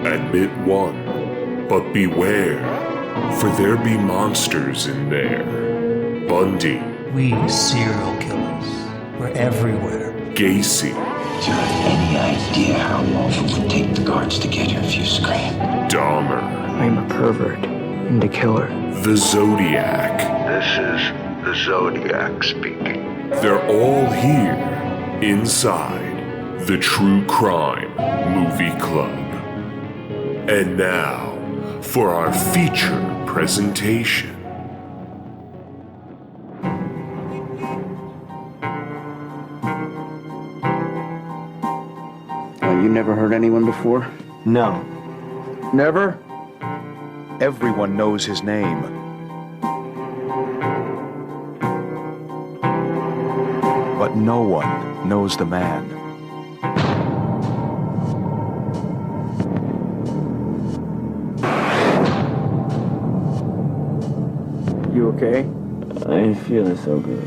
Admit one, but beware, for there be monsters in there. Bundy. We serial killers. We're everywhere. Gacy. Do you have any idea how long it would take the guards to get here if you scream? Dahmer. I'm a pervert and a killer. The Zodiac. This is the Zodiac speaking. They're all here, inside the True Crime Movie Club. And now, for our feature presentation. You never heard anyone before? No. Never? Everyone knows his name. But no one knows the man. You okay? I ain't feeling so good.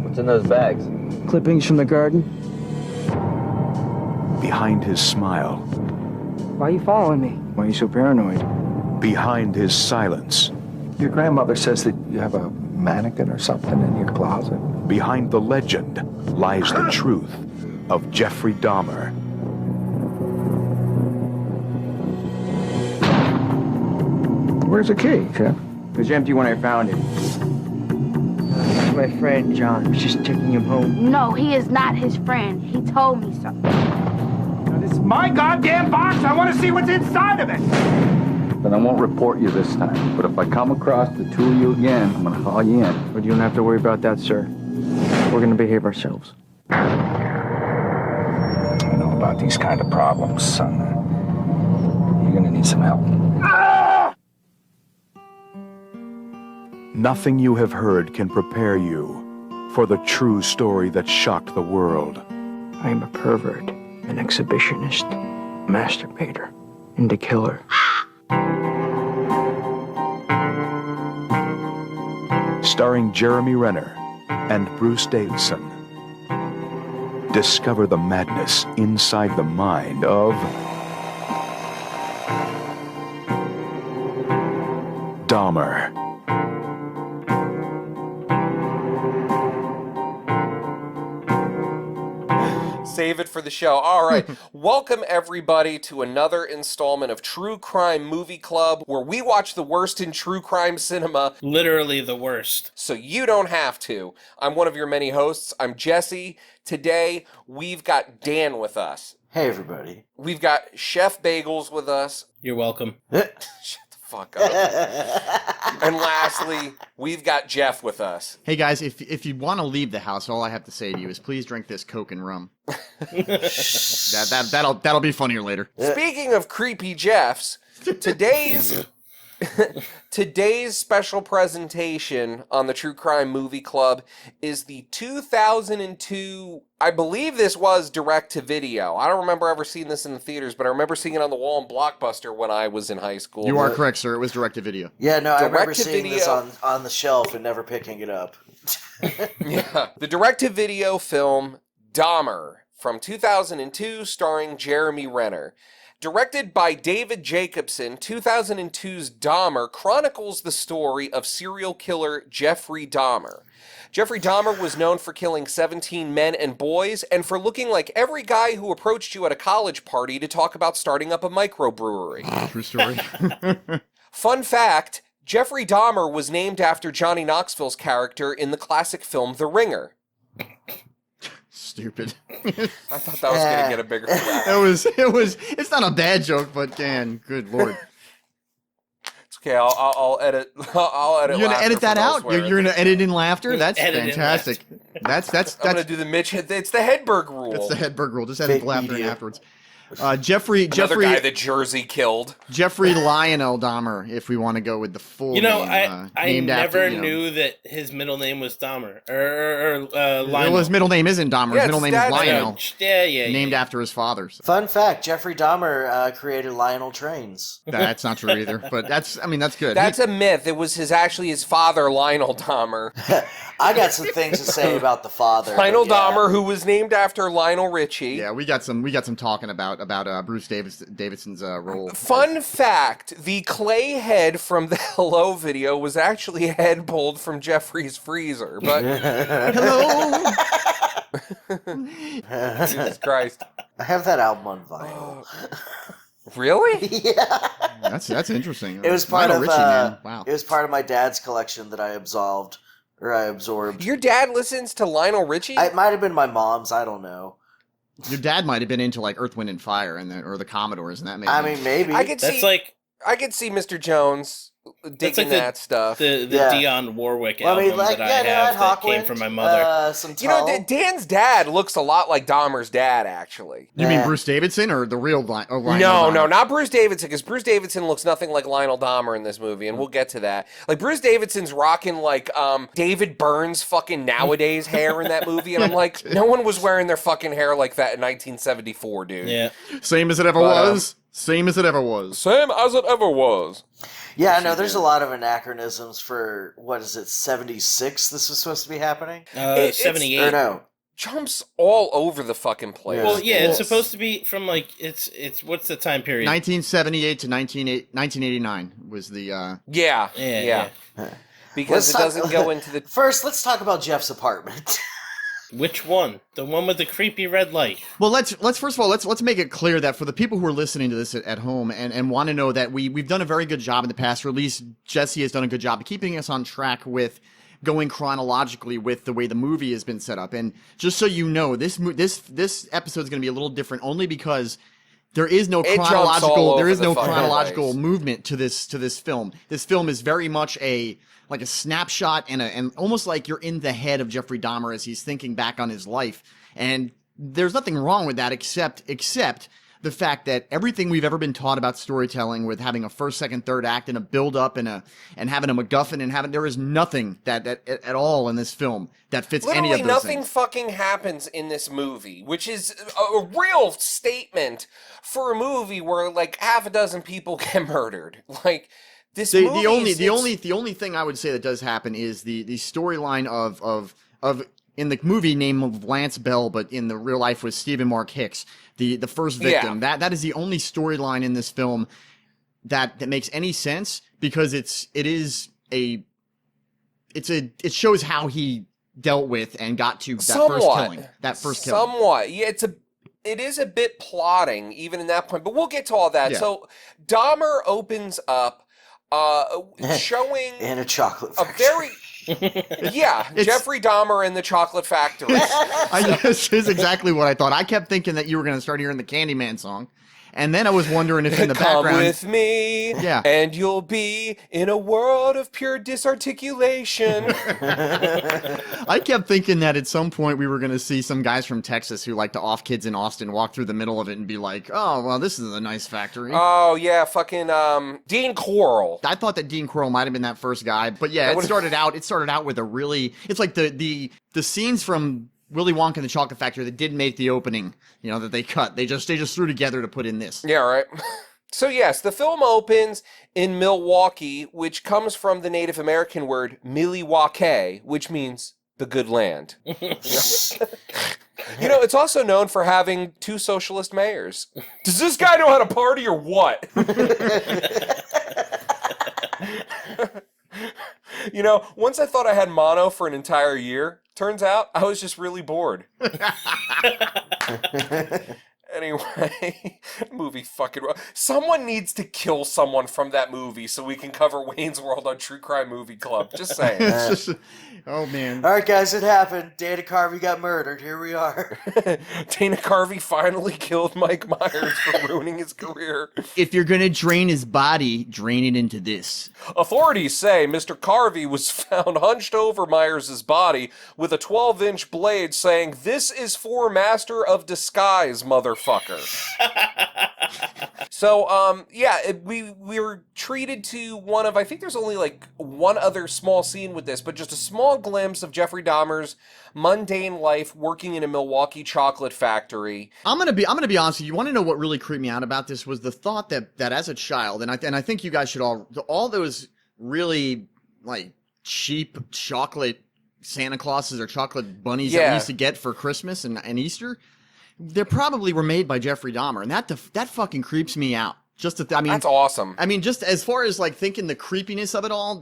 What's in those bags? Clippings from the garden? Behind his smile. Why are you following me? Why are you so paranoid? Behind his silence. Your grandmother says that you have a mannequin or something in your closet. Behind the legend lies the truth of Jeffrey Dahmer. Where's the key, Jeff? It was empty when I found it. My friend John was just taking him home. No, he is not his friend. He told me so. Now, this is my goddamn box. I want to see what's inside of it. Then I won't report you this time. But if I come across the two of you again, I'm going to haul you in. But you don't have to worry about that, sir. We're gonna behave ourselves. I know about these kind of problems, son. You're going to need some help. Nothing you have heard can prepare you for the true story that shocked the world. I am a pervert, an exhibitionist, masturbator, and a killer. Starring Jeremy Renner and Bruce Davison. Discover the madness inside the mind of Dahmer. Save it for the show. All right. Welcome, everybody, to another installment of True Crime Movie Club, where we watch the worst in true crime cinema. Literally the worst. So you don't have to. I'm one of your many hosts. I'm Jesse. Today, we've got Dan with us. Hey, everybody. We've got Chef Bagels with us. You're welcome. Shut the fuck up. And lastly, we've got Jeff with us. Hey guys, if you want to leave the house, all I have to say to you is please drink this Coke and rum. That'll be funnier later. Speaking of creepy Jeffs, today's special presentation on the True Crime Movie Club is the 2002, I believe this was direct-to-video. I don't remember ever seeing this in the theaters, but I remember seing it on the wall in Blockbuster when I was in high school. You are correct, sir. It was direct-to-video. Yeah, no, I remember seeing this on the shelf and never picking it up. Yeah. The direct-to-video film Dahmer from 2002, starring Jeremy Renner. Directed by David Jacobson, 2002's Dahmer chronicles the story of serial killer Jeffrey Dahmer. Jeffrey Dahmer was known for killing 17 men and boys and for looking like every guy who approached you at a college party to talk about starting up a microbrewery. True story. Fun fact, Jeffrey Dahmer was named after Johnny Knoxville's character in the classic film The Ringer. Stupid. I thought that was going to get a bigger laugh. It's not a bad joke, but Dan, good lord. It's okay, I'll edit. I'll edit. You're gonna edit that out? You're gonna edit in laughter? That's Edit in fantastic. That's I'm gonna do the Mitch. It's the Hedberg rule. It's the Hedberg rule. Just edit Fake laughter in media. afterwards. Jeffrey guy that Jersey killed. Jeffrey Lionel Dahmer, if we want to go with the full You know, name. I never after, knew that his middle name was Dahmer. Or Lionel. Well, his middle name isn't Dahmer. Yeah, His middle name is Lionel. Yeah. Named after his father's. Fun fact, Jeffrey Dahmer created Lionel Trains. That's not true either, but that's good. That's a myth. It was his father, Lionel Dahmer. I got some things to say about the father. Lionel but yeah. Dahmer, who was named after Lionel Richie. Yeah, we got some talking about. about Bruce Davidson's role. Fun fact: the clay head from the Hello video was actually a head pulled from Jeffrey's freezer. But Hello. Jesus Christ! I have that album on vinyl. Really? Yeah. That's interesting. It was part Lionel of Richie, man. Wow. It was part of my dad's collection that I absorbed. Your dad listens to Lionel Richie? It might have been my mom's. I don't know. Your dad might have been into like Earth, Wind, and Fire, or the Commodores, and that maybe. I mean, maybe. I could see Mr. Jones digging that stuff. The Dionne Warwick album that I have that came from my mother. Dan's dad looks a lot like Dahmer's dad, actually. You mean Bruce Davidson or the real Lionel No, Dahmer? not Bruce Davidson, because Bruce Davidson looks nothing like Lionel Dahmer in this movie, and we'll get to that. Like, Bruce Davidson's rocking, like, David Byrne's fucking nowadays hair in that movie, and I'm like, no one was wearing their fucking hair like that in 1974, dude. Yeah. Same as it ever was. Same as it ever was. Same as it ever was. Yeah, no, there's a lot of anachronisms for, what is it, 76 this was supposed to be happening? 78. Or no. Jumps all over the fucking place. Well, yeah, it's supposed to be from, like, it's what's the time period? 1978 to 1989 was the... Yeah. Because it doesn't go into the... First, let's talk about Jeff's apartment. Which one? The one with the creepy red light. Well, let's first of all let's make it clear that for the people who are listening to this at home and want to know that we've done a very good job in the past, or at least Jesse has done a good job of keeping us on track with going chronologically with the way the movie has been set up. And just so you know, this episode is going to be a little different only because there is no chronological movement to this film. This film is very much like a snapshot and almost like you're in the head of Jeffrey Dahmer as he's thinking back on his life. And there's nothing wrong with that except the fact that everything we've ever been taught about storytelling, with having a first, second, third act and a build up and having a MacGuffin there is nothing that at all in this film that fits any of those nothing things. Fucking happens in this movie, which is a real statement for a movie where like half a dozen people get murdered. Like, The only thing I would say that does happen is the storyline of in the movie name of Lance Bell, but in the real life was Stephen Mark Hicks, the first victim. Yeah. That is the only storyline in this film that makes any sense, because it shows how he dealt with and got to that first killing. Somewhat. Yeah, it is a bit plotting even in that point, but we'll get to all that. Yeah. So Dahmer opens up showing in a chocolate factory. Jeffrey Dahmer and the chocolate factory. This is exactly what I thought. I kept thinking that you were going to start hearing the Candyman song. And then I was wondering if in the background... Come with me, and you'll be in a world of pure disarticulation. I kept thinking that at some point we were going to see some guys from Texas who like to off kids in Austin walk through the middle of it and be like, oh, well, this is a nice factory. Oh, yeah, fucking Dean Corll. I thought that Dean Corll might have been that first guy. But yeah, it started out with a really... It's like the scenes from Willy Wonka and the Chocolate Factory that didn't make the opening, that they cut. They just threw together to put in this. Yeah, right. So yes, the film opens in Milwaukee, which comes from the Native American word Milwaukee, which means the good land. It's also known for having 2 socialist mayors. Does this guy know how to party or what? Once I thought I had mono for an entire year, turns out I was just really bored. Anyway, movie fucking... Someone needs to kill someone from that movie so we can cover Wayne's World on True Crime Movie Club. Just saying. Oh, man. All right, guys, it happened. Dana Carvey got murdered. Here we are. Dana Carvey finally killed Mike Myers for ruining his career. If you're going to drain his body, drain it into this. Authorities say Mr. Carvey was found hunched over Myers' body with a 12-inch blade saying, "This is for Master of Disguise, motherfucker." So, we were treated to one of, I think there's only like one other small scene with this, but just a small glimpse of Jeffrey Dahmer's mundane life working in a Milwaukee chocolate factory. I'm gonna be honest with you. You want to know what really creeped me out about this was the thought that as a child, and I think you guys should all those really like cheap chocolate Santa Clauses or chocolate bunnies that we used to get for Christmas and Easter. they probably were made by Jeffrey Dahmer, and that fucking creeps me out. That's awesome. I mean, just as far as like thinking the creepiness of it all,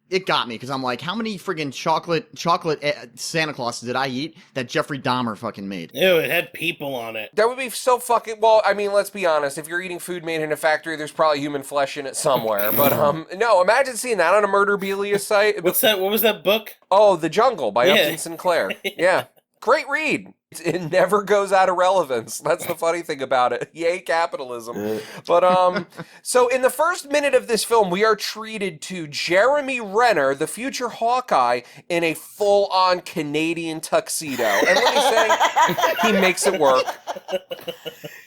it got me, because I'm like, how many friggin' chocolate Santa Clauses did I eat that Jeffrey Dahmer fucking made? Ew, it had people on it. That would be so fucking... Well, I mean, let's be honest. If you're eating food made in a factory, there's probably human flesh in it somewhere. But, no, imagine seeing that on a murderabilia site. What's that? What was that book? Oh, The Jungle by Upton Sinclair. Yeah. Great read. It never goes out of relevance. That's the funny thing about it. Yay, capitalism. But, so in the first minute of this film, we are treated to Jeremy Renner, the future Hawkeye, in a full-on Canadian tuxedo. And let me say, he makes it work.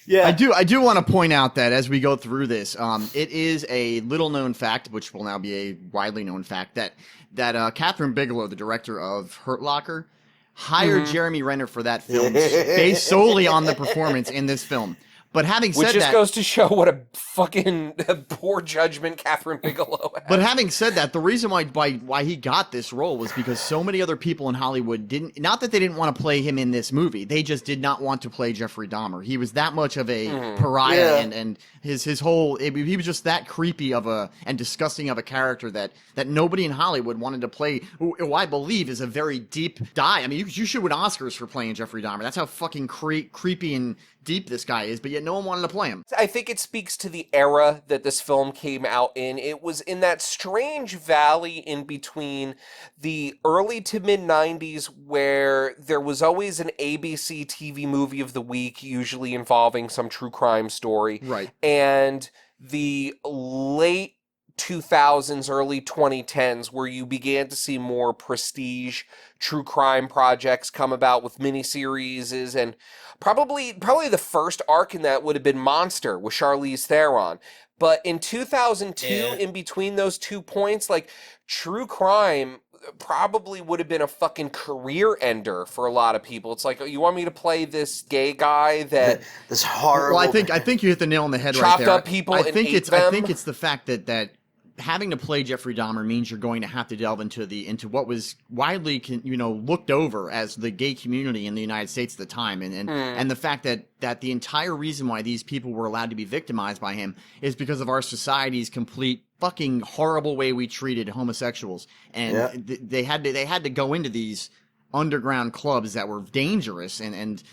Yeah, I do want to point out that as we go through this, it is a little-known fact, which will now be a widely known fact, that Catherine Bigelow, the director of Hurt Locker, hired Jeremy Renner for that film based solely on the performance in this film. But having said that... Which just goes to show what a fucking poor judgment Catherine Bigelow had. But having said that, the reason why he got this role was because so many other people in Hollywood didn't... Not that they didn't want to play him in this movie. They just did not want to play Jeffrey Dahmer. He was that much of a pariah, and his whole... He was just that creepy and disgusting of a character that nobody in Hollywood wanted to play, who I believe is a very deep dive. I mean, you should win Oscars for playing Jeffrey Dahmer. That's how fucking creepy and deep this guy is, but yet no one wanted to play him. I think it speaks to the era that this film came out in. It was in that strange valley in between the early to mid 90s where there was always an ABC TV movie of the week, usually involving some true crime story. Right. And the late 2000s, early 2010s, where you began to see more prestige true crime projects come about with miniseries, and probably the first arc in that would have been Monster with Charlize Theron. But in 2002, in between those 2 points, like, true crime probably would have been a fucking career ender for a lot of people. It's like, oh, you want me to play this gay guy that this horrible... Well, I think you hit the nail on the head right there. Chopped up people and ate them. I think it's the fact that having to play Jeffrey Dahmer means you're going to have to delve into what was widely looked over as the gay community in the United States at the time, and the fact that the entire reason why these people were allowed to be victimized by him is because of our society's complete fucking horrible way we treated homosexuals, and they had to go into these underground clubs that were dangerous, and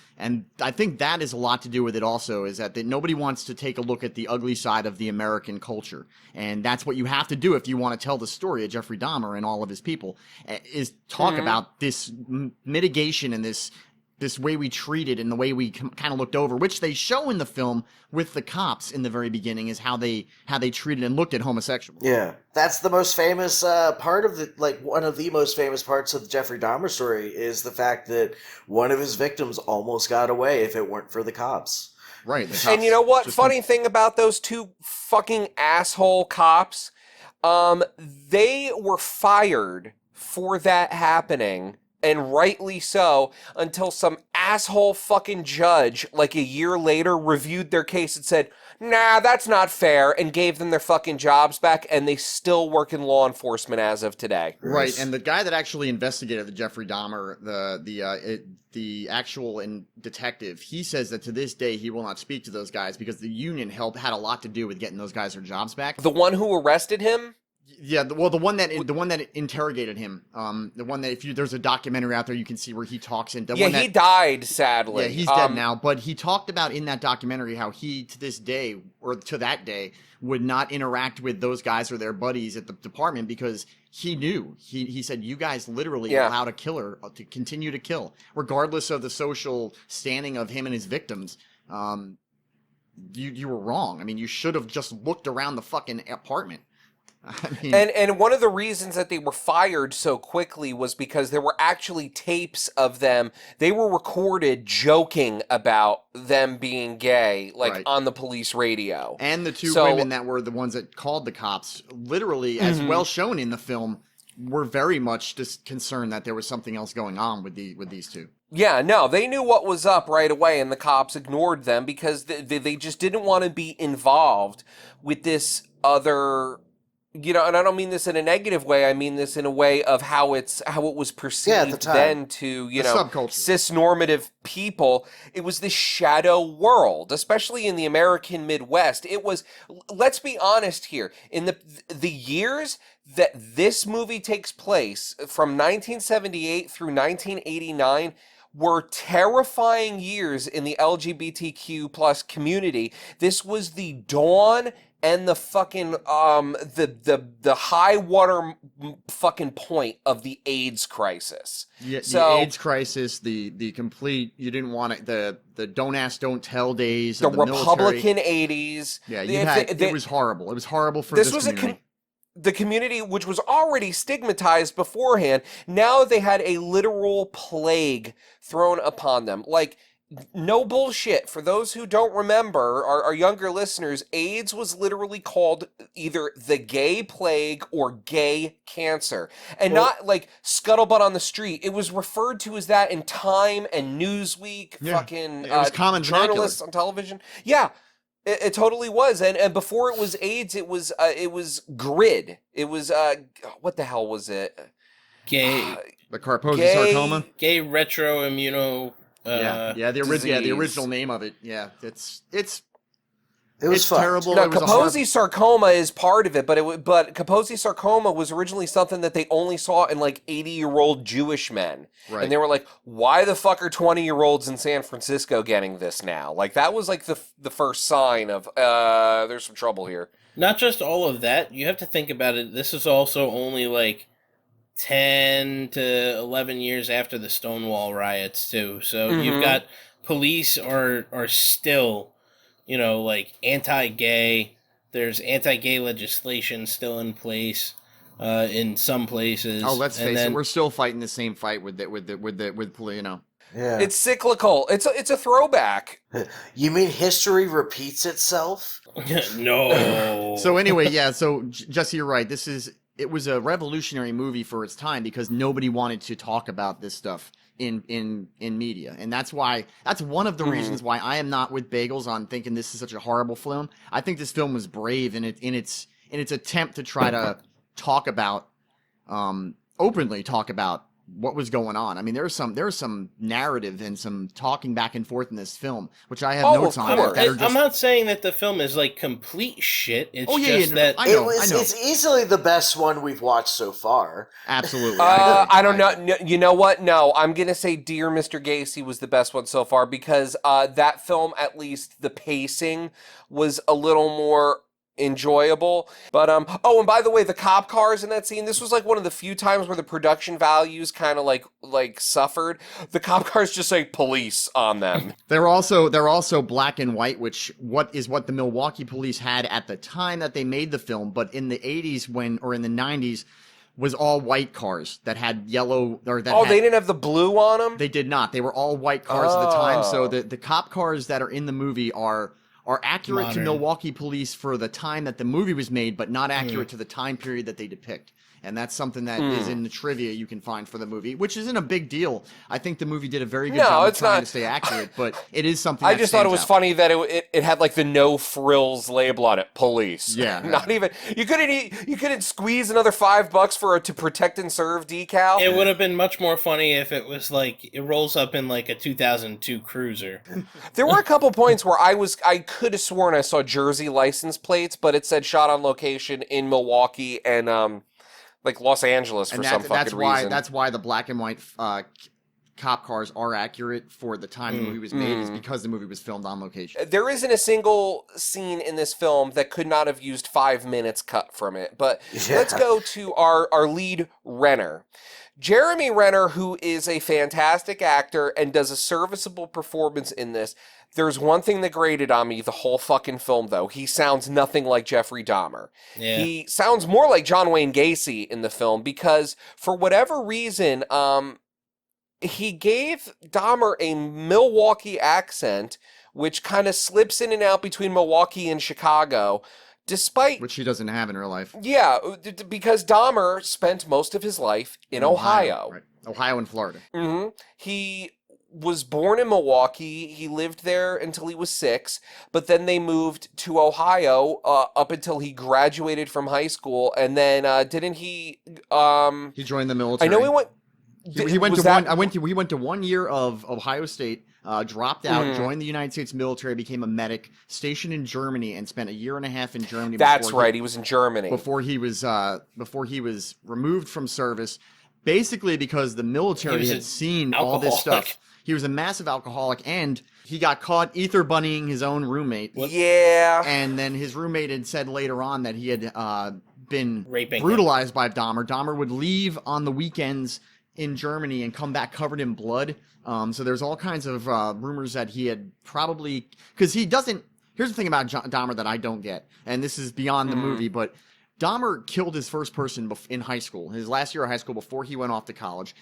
I think that is a lot to do with it also, is that nobody wants to take a look at the ugly side of the American culture, and that's what you have to do if you want to tell the story of Jeffrey Dahmer and all of his people, is talk about this mitigation and this way we treated and the way we kind of looked over, which they show in the film with the cops in the very beginning, is how they treated and looked at homosexuals. Yeah, that's the most famous part of one of the most famous parts of the Jeffrey Dahmer story is the fact that one of his victims almost got away if it weren't for the cops. Right. And you know what? Funny thing about those two fucking asshole cops, they were fired for that happening. And rightly so, until some asshole fucking judge, like a year later, reviewed their case and said, nah, that's not fair, and gave them their fucking jobs back, and they still work in law enforcement as of today. Right, and the guy that actually investigated the Jeffrey Dahmer, the actual detective, he says that to this day he will not speak to those guys because the union had a lot to do with getting those guys their jobs back. The one who arrested him? Yeah, the one that interrogated him, the one that there's a documentary out there you can see where he talks in. He died, sadly. Yeah, he's dead now. But he talked about in that documentary how he to this day or to that day would not interact with those guys or their buddies at the department because he knew. He said, you guys literally allowed a killer to continue to kill, regardless of the social standing of him and his victims. You were wrong. I mean, you should have just looked around the fucking apartment. I mean, and one of the reasons that they were fired so quickly was because there were actually tapes of them. They were recorded joking about them being gay, on the police radio. And the two women that were the ones that called the cops, literally, as well shown in the film, were very much just concerned that there was something else going on with these two. Yeah, no, they knew what was up right away, and the cops ignored them because they just didn't want to be involved with this other you know, and I don't mean this in a negative way. I mean this in a way of how it was perceived then to, you know, subculture. cis-normative people. It was this shadow world, especially in the American Midwest. It was, let's be honest here, in the years that this movie takes place, from 1978 through 1989, were terrifying years in the LGBTQ plus community. This was the dawn and the fucking the high water fucking point of the AIDS crisis. Yeah, so, the AIDS crisis, the complete, you didn't want it, the don't ask, don't tell days the of the Republican military. 80s. Yeah, it was horrible. It was horrible for this community. The community, which was already stigmatized beforehand, now they had a literal plague thrown upon them. Like, no bullshit. For those who don't remember, our younger listeners, AIDS was literally called either the gay plague or gay cancer. And not like scuttlebutt on the street. It was referred to as that in Time and Newsweek, fucking it was common journalists on television. Yeah. It totally was, and before it was AIDS, it was GRID. It was what the hell was it? Gay. The Kaposi sarcoma. Gay retroimmuno. The original name of it. Yeah, it's It's terrible. No, Kaposi sarcoma is part of it, but Kaposi sarcoma was originally something that they only saw in like 80-year-old Jewish men. Right. And they were like, why the fuck are 20-year-olds in San Francisco getting this now? Like, that was like the first sign of, there's some trouble here. Not just all of that, you have to think about it. This is also only like 10 to 11 years after the Stonewall riots, too. So you've got police are still, you know, like anti-gay. There's anti-gay legislation still in place in some places. Oh, let's face it, we're still fighting the same fight with you know. Yeah. It's cyclical. It's a throwback. You mean history repeats itself? No. So anyway, yeah. So Jesse, you're right. It was a revolutionary movie for its time because nobody wanted to talk about this stuff in media, and that's one of the reasons why I am not with Bagels on thinking this is such a horrible film. I think this film was brave in its attempt to try to talk about openly talk about what was going on. I mean, there's some narrative and some talking back and forth in this film, which I have notes on. I'm not saying that the film is like complete shit. It's It's easily the best one we've watched so far. Absolutely. I don't know. You know what? No, I'm gonna say Dear Mr. Gacy was the best one so far because that film, at least the pacing was a little more enjoyable. But and by the way, the cop cars in that scene, this was like one of the few times where the production values kind of like suffered. The cop cars just say police on them. They're also black and white, which what the Milwaukee police had at the time that they made the film, but in the 80s or in the 90s was all white cars that had yellow or that they didn't have the blue on them? They did not. They were all white cars at the time. So the cop cars that are in the movie are accurate to Milwaukee police for the time that the movie was made, but not accurate to the time period that they depict. And that's something that is in the trivia you can find for the movie, which isn't a big deal. I think the movie did a very good job of trying to stay accurate, but it is something I just thought it was funny that it had like the no frills label on it, police. Yeah. Not even, you couldn't squeeze another $5 for a to protect and serve decal. It would have been much more funny if it was like, it rolls up in like a 2002 Cruiser. There were a couple points where I could have sworn I saw Jersey license plates, but it said shot on location in Milwaukee and, like Los Angeles for some fucking reason. That's why the black and white cop cars are accurate for the time the movie was made, is because the movie was filmed on location. There isn't a single scene in this film that could not have used 5 minutes cut from it. But let's go to our lead, Renner. Jeremy Renner, who is a fantastic actor and does a serviceable performance in this. There's one thing that grated on me the whole fucking film, though. He sounds nothing like Jeffrey Dahmer. Yeah. He sounds more like John Wayne Gacy in the film because, for whatever reason, he gave Dahmer a Milwaukee accent, which kind of slips in and out between Milwaukee and Chicago, despite... Which he doesn't have in real life. Yeah, because Dahmer spent most of his life in Ohio. Right. Ohio and Florida. Mm-hmm. He was born in Milwaukee. He lived there until he was 6, but then they moved to Ohio up until he graduated from high school. And then didn't he? He joined the military. I know he went. He went to one. He went to 1 year of Ohio State. Dropped out, joined the United States military, became a medic, stationed in Germany, and spent a year and a half in Germany. That's right. He was in Germany before he was removed from service. Basically, because the military had seen all this stuff. He was a massive alcoholic, and he got caught ether bunnying his own roommate. Yeah. And then his roommate had said later on that he had been raping brutalized by Dahmer. Dahmer would leave on the weekends in Germany and come back covered in blood. So there's all kinds of rumors that he had probably, because he doesn't. Here's the thing about Dahmer that I don't get, and this is beyond the movie, but Dahmer killed his first person in high school, his last year of high school before he went off to college.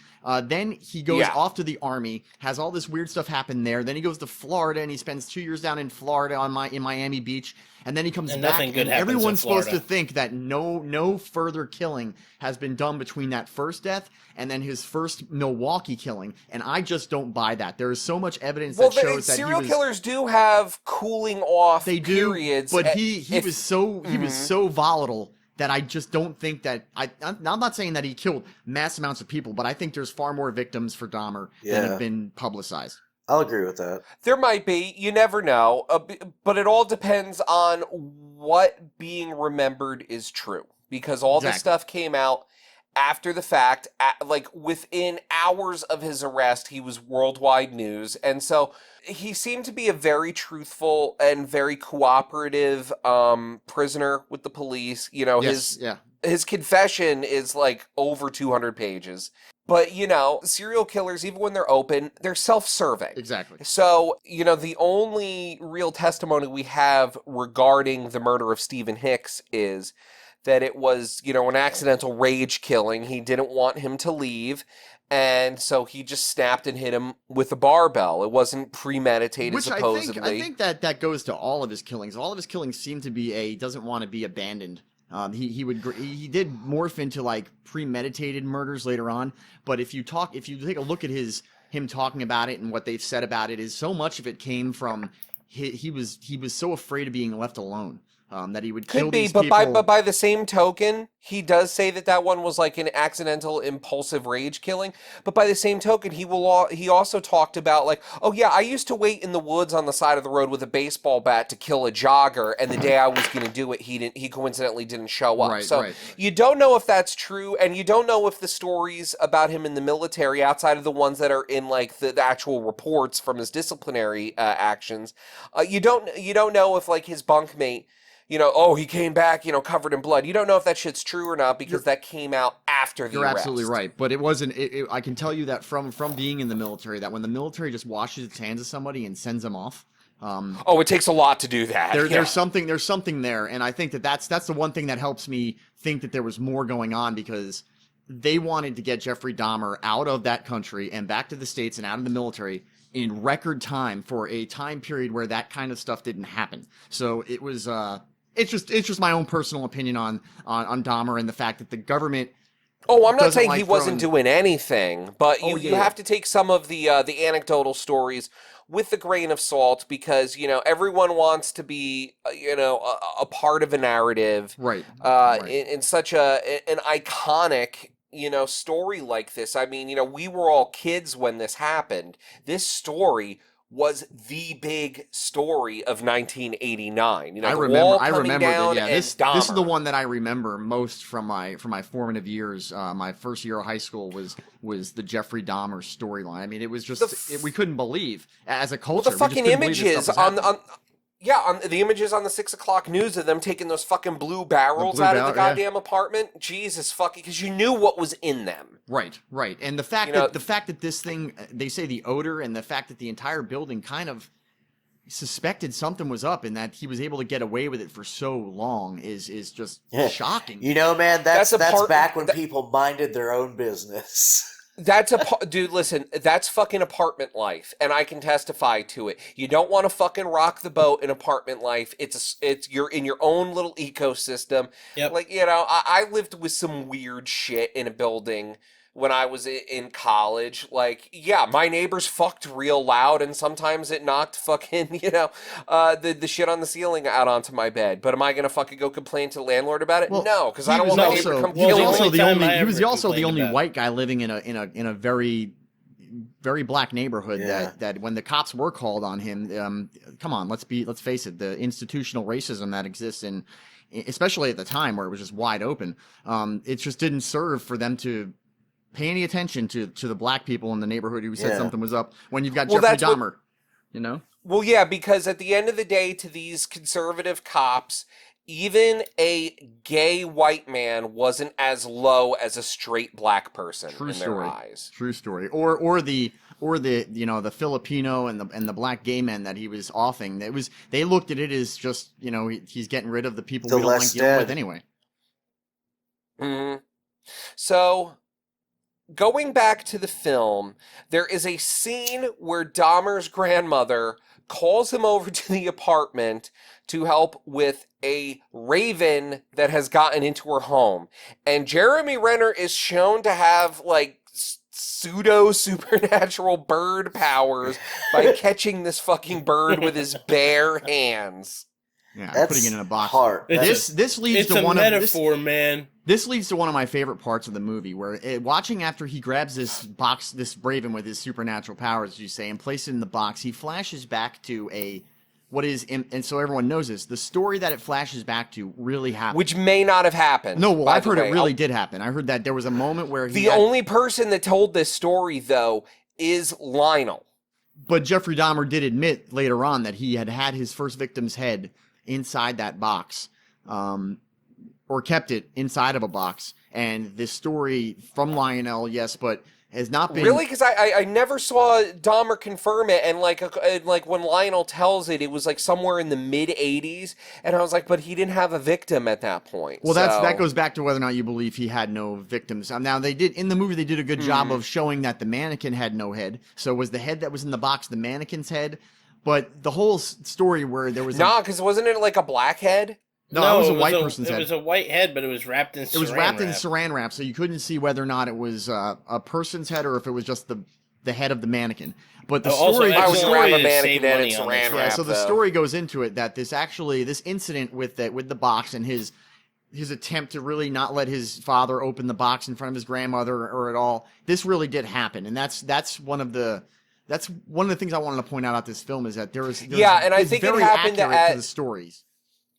Then he goes off to the army, has all this weird stuff happen there. Then he goes to Florida and he spends 2 years down in Florida in Miami Beach. And then he comes back, and everyone's supposed to think that no further killing has been done between that first death and then his first Milwaukee killing. And I just don't buy that. There is so much evidence that shows that serial killers do have cooling off periods. But he was so volatile that I just don't think that I'm not saying that he killed mass amounts of people, but I think there's far more victims for Dahmer than have been publicized. I'll agree with that. There might be. You never know. But it all depends on what being remembered is true. Because all this stuff came out after the fact. Like, within hours of his arrest, he was worldwide news. And so he seemed to be a very truthful and very cooperative prisoner with the police. You know, his confession is like over 200 pages. But, you know, serial killers, even when they're open, they're self-serving. Exactly. So, you know, the only real testimony we have regarding the murder of Stephen Hicks is that it was, you know, an accidental rage killing. He didn't want him to leave, and so he just snapped and hit him with a barbell. It wasn't premeditated, supposedly. I think that goes to all of his killings. All of his killings seem to be doesn't want to be abandoned. He did morph into like premeditated murders later on, but if you take a look at him talking about it and what they've said about it, is so much of it came from he was so afraid of being left alone. That he would kill these people. But by the same token, he does say that one was like an accidental, impulsive rage killing. But by the same token, he also talked about like, oh yeah, I used to wait in the woods on the side of the road with a baseball bat to kill a jogger, and the day I was going to do it, he coincidentally didn't show up. You don't know if that's true, and you don't know if the stories about him in the military, outside of the ones that are in like the actual reports from his disciplinary actions, you don't know if like his bunkmate, you know, oh, he came back, you know, covered in blood. You don't know if that shit's true or not because that came out after the arrest. You're absolutely right. But it wasn't, I can tell you that from being in the military, that when the military just washes its hands of somebody and sends them off. It takes a lot to do that. There's something there. And I think that's the one thing that helps me think that there was more going on, because they wanted to get Jeffrey Dahmer out of that country and back to the States and out of the military in record time for a time period where that kind of stuff didn't happen. So it was, it's just my own personal opinion on Dahmer and the fact that the government. Oh, I'm not saying he wasn't doing anything, but you have to take some of the anecdotal stories with a grain of salt, because, you know, everyone wants to be, you know, a part of a narrative, right? In such an iconic, you know, story like this. I mean, you know, we were all kids when this happened. This story was the big story of 1989. You know, I remember that. Yeah, this is the one that I remember most from my formative years. My first year of high school was the Jeffrey Dahmer storyline. I mean, it was just we couldn't believe as a culture. The fucking images on the images on the 6 o'clock news of them taking those fucking blue barrels out of the goddamn apartment. Jesus fucking, because you knew what was in them. Right. And the fact that this thing, they say the odor, and the fact that the entire building kind of suspected something was up, and that he was able to get away with it for so long is just shocking. You know, man, that's back when people minded their own business. Dude, listen, that's fucking apartment life, and I can testify to it. You don't want to fucking rock the boat in apartment life. You're in your own little ecosystem. Yep. Like, you know, I lived with some weird shit in a building when I was in college. Like, yeah, my neighbors fucked real loud, and sometimes it knocked fucking, the shit on the ceiling out onto my bed. But am I gonna fucking go complain to the landlord about it? No, because I don't want my neighbor to come kill me. He was also the only white guy living in a very, very black neighborhood. That when the cops were called on him, come on, let's face it, the institutional racism that exists especially at the time where it was just wide open, it just didn't serve for them to pay any attention to the black people in the neighborhood who said something was up when you've got Jeffrey Dahmer, Well, yeah, because at the end of the day, to these conservative cops, even a gay white man wasn't as low as a straight black person in their eyes. True story. Or the the Filipino and the black gay men that he was offing. They looked at it as just he's getting rid of the people we don't like dealing with anyway. Mm-hmm. So, going back to the film, there is a scene where Dahmer's grandmother calls him over to the apartment to help with a raven that has gotten into her home. And Jeremy Renner is shown to have, like, pseudo supernatural bird powers by catching this fucking bird with his bare hands. Yeah, putting it in a box. This leads to one metaphor, man. This leads to one of my favorite parts of the movie, where watching after he grabs this raven with his supernatural powers, as you say, and places it in the box, he flashes back to and so everyone knows this, the story that it flashes back to really happened. Which may not have happened. No, well, I've heard it really did happen. I heard that there was a moment where the only person that told this story, though, is Lionel. But Jeffrey Dahmer did admit later on that he had his first victim's head inside that box, or kept it inside of a box. And this story from Lionel, yes, but has not been really, because I never saw Dahmer confirm it, and like when Lionel tells it, it was like somewhere in the mid '80s, and I was like, but he didn't have a victim at that point. Well, that goes back to whether or not you believe he had no victims. Now they did in the movie, they did a good job of showing that the mannequin had no head. So was the head that was in the box the mannequin's head? But the whole story where there was because wasn't it like a black head? No, it was a white person's head. It was a white head, but it was wrapped in saran wrap, so you couldn't see whether or not it was a person's head or if it was just the head of the mannequin. But the story, I was wrap a mannequin and it's saran wrap. Yeah, so the story goes into it that this incident with the box and his attempt to really not let his father open the box in front of his grandmother or at all, this really did happen, and that's one of the things I wanted to point out about this film is that there's and I think it happened to the stories.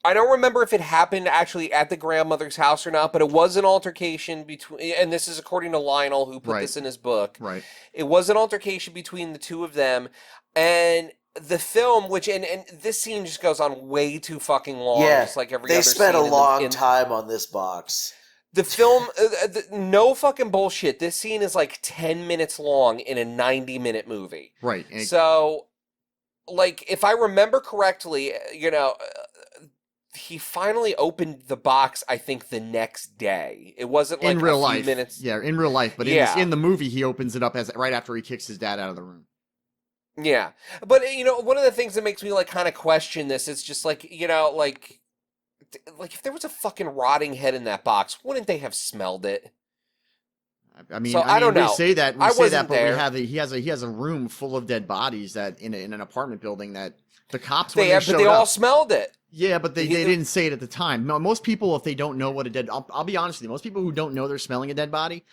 I don't remember if it happened actually at the grandmother's house or not, but it was an altercation between, and this is according to Lionel, who put this in his book. Right. It was an altercation between the two of them, and the film, and this scene just goes on way too fucking long. Yeah, just like every they other spent a scene long time on this box. The film, no fucking bullshit. This scene is like 10 minutes long in a 90-minute movie. Right. So, like, if I remember correctly, he finally opened the box, I think, the next day. It wasn't like in real a life. few minutes. Yeah, in real life. But in the movie, he opens it up right after he kicks his dad out of the room. Yeah. But, one of the things that makes me, like, kind of question this, it's just, like, like if there was a fucking rotting head in that box, wouldn't they have smelled it? I mean, I don't know. We say that, but there. he has a room full of dead bodies that in an apartment building that the cops but they all smelled it. Yeah, but they didn't say it at the time. Most people, if they don't know what I'll be honest with you, most people who don't know they're smelling a dead body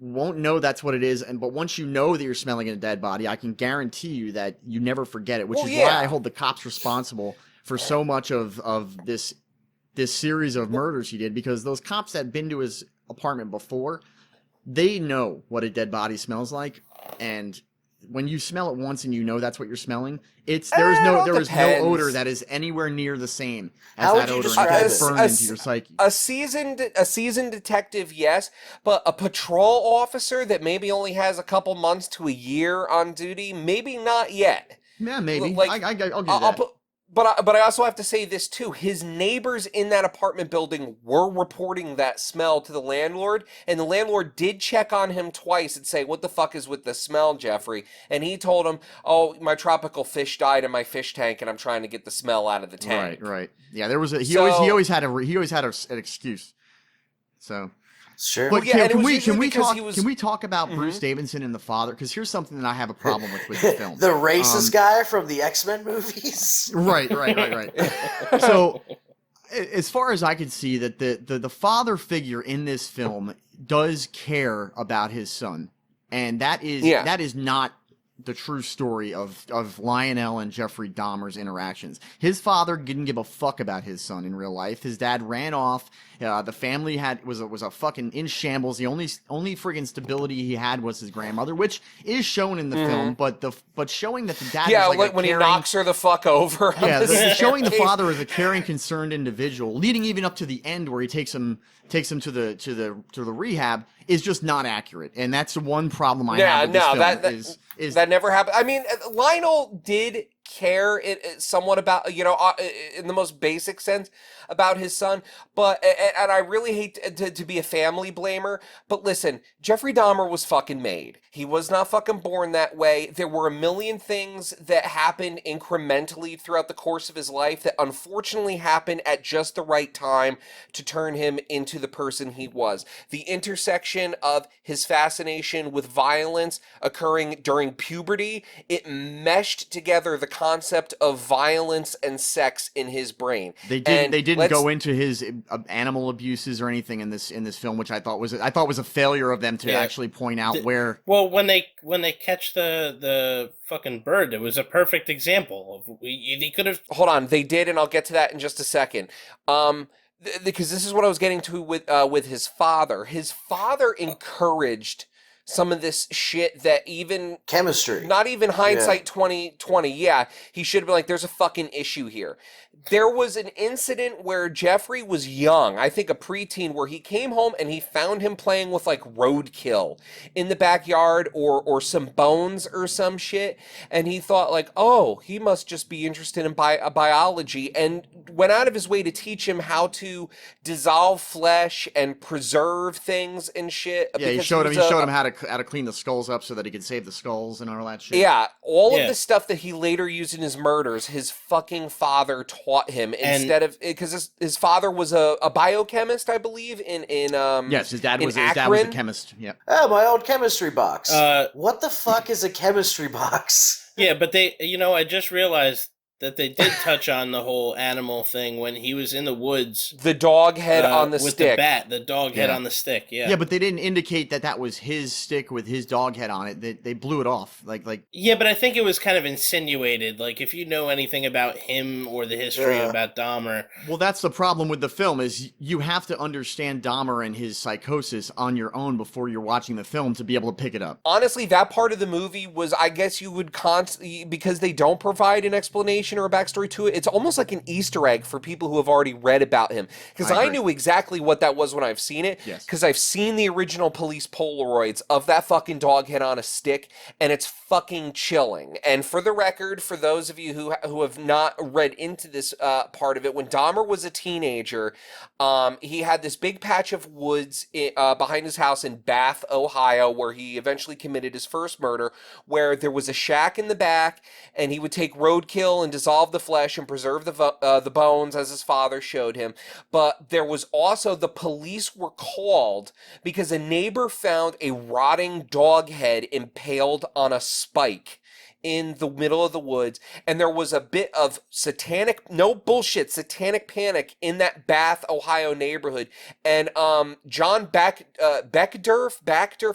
won't know that's what it is. But once you know that you're smelling a dead body, I can guarantee you that you never forget it, which is why I hold the cops responsible for so much of this series of murders he did, because those cops that had been to his apartment before, they know what a dead body smells like, and when you smell it once and you know that's what you're smelling, there is no odor that is anywhere near the same as that odor, and it's burned into your psyche. A seasoned detective, yes, but a patrol officer that maybe only has a couple months to a year on duty, maybe not yet. Yeah, maybe. Like, I'll give you that. But I also have to say this too. His neighbors in that apartment building were reporting that smell to the landlord, and the landlord did check on him twice and say, "What the fuck is with the smell, Jeffrey?" And he told him, "Oh, my tropical fish died in my fish tank, and I'm trying to get the smell out of the tank." Right. Yeah, there was he always had an excuse. So Sure. But yeah, and it can was we usually because he was- can we talk about Bruce Davidson and the father? Because here's something that I have a problem with the film. The racist guy from the X-Men movies. Right. So, as far as I could see, that the father figure in this film does care about his son, and that is not the true story of Lionel and Jeffrey Dahmer's interactions. His father didn't give a fuck about his son in real life. His dad ran off. The family was a fucking in shambles. The only friggin' stability he had was his grandmother, which is shown in the film. But showing that the dad is like when caring, he knocks her the fuck over. Showing the father as a caring, concerned individual, leading even up to the end where he takes him to the rehab, is just not accurate, and that's the one problem I have with this film. That never happened. I mean, Lionel did care somewhat about, in the most basic sense about his son, but, and I really hate to be a family blamer, but listen, Jeffrey Dahmer was fucking made. He was not fucking born that way. There were a million things that happened incrementally throughout the course of his life that unfortunately happened at just the right time to turn him into the person he was. The intersection of his fascination with violence occurring during puberty, it meshed together the concept of violence and sex in his brain. They didn't go into his animal abuses or anything in this film, which I thought was a failure of them to actually point out where. Well, when they catch the fucking bird, it was a perfect example of they could have. Hold on, they did, and I'll get to that in just a second. Because this is what I was getting to with his father. His father encouraged some of this shit that even chemistry, not even hindsight 2020. Yeah, he should have been like, "There's a fucking issue here." There was an incident where Jeffrey was young, I think a preteen, where he came home and he found him playing with like roadkill in the backyard or some bones or some shit, and he thought like, "Oh, he must just be interested in biology," and went out of his way to teach him how to dissolve flesh and preserve things and shit. Yeah, he showed him how to clean the skulls up so that he could save the skulls and all that shit. Yeah, all of the stuff that he later used in his murders, his fucking father taught him instead of, because his father was a biochemist, I believe, in yes, his dad was Akron. a chemist. Yeah. Oh, my old chemistry box. What the fuck is a chemistry box? Yeah, but I just realized that they did touch on the whole animal thing when he was in the woods. The dog head on the with stick. The bat, the dog head on the stick. Yeah. Yeah, but they didn't indicate that was his stick with his dog head on it. They blew it off. Like. Yeah, but I think it was kind of insinuated. Like, if you know anything about him or the history about Dahmer. Well, that's the problem with the film, is you have to understand Dahmer and his psychosis on your own before you're watching the film to be able to pick it up. Honestly, that part of the movie was, I guess you would because they don't provide an explanation or a backstory to it, it's almost like an Easter egg for people who have already read about him. Because I knew exactly what that was when I've seen it. Yes. Because I've seen the original police Polaroids of that fucking dog head on a stick, and it's fucking chilling. And for the record, for those of you who have not read into this part of it, when Dahmer was a teenager, he had this big patch of woods behind his house in Bath, Ohio, where he eventually committed his first murder, where there was a shack in the back, and he would take roadkill and dissolve the flesh and preserve the bones, as his father showed him. But there was also, the police were called because a neighbor found a rotting dog head impaled on a spike in the middle of the woods, and there was a bit of satanic panic in that Bath, Ohio neighborhood. And John Backdurf,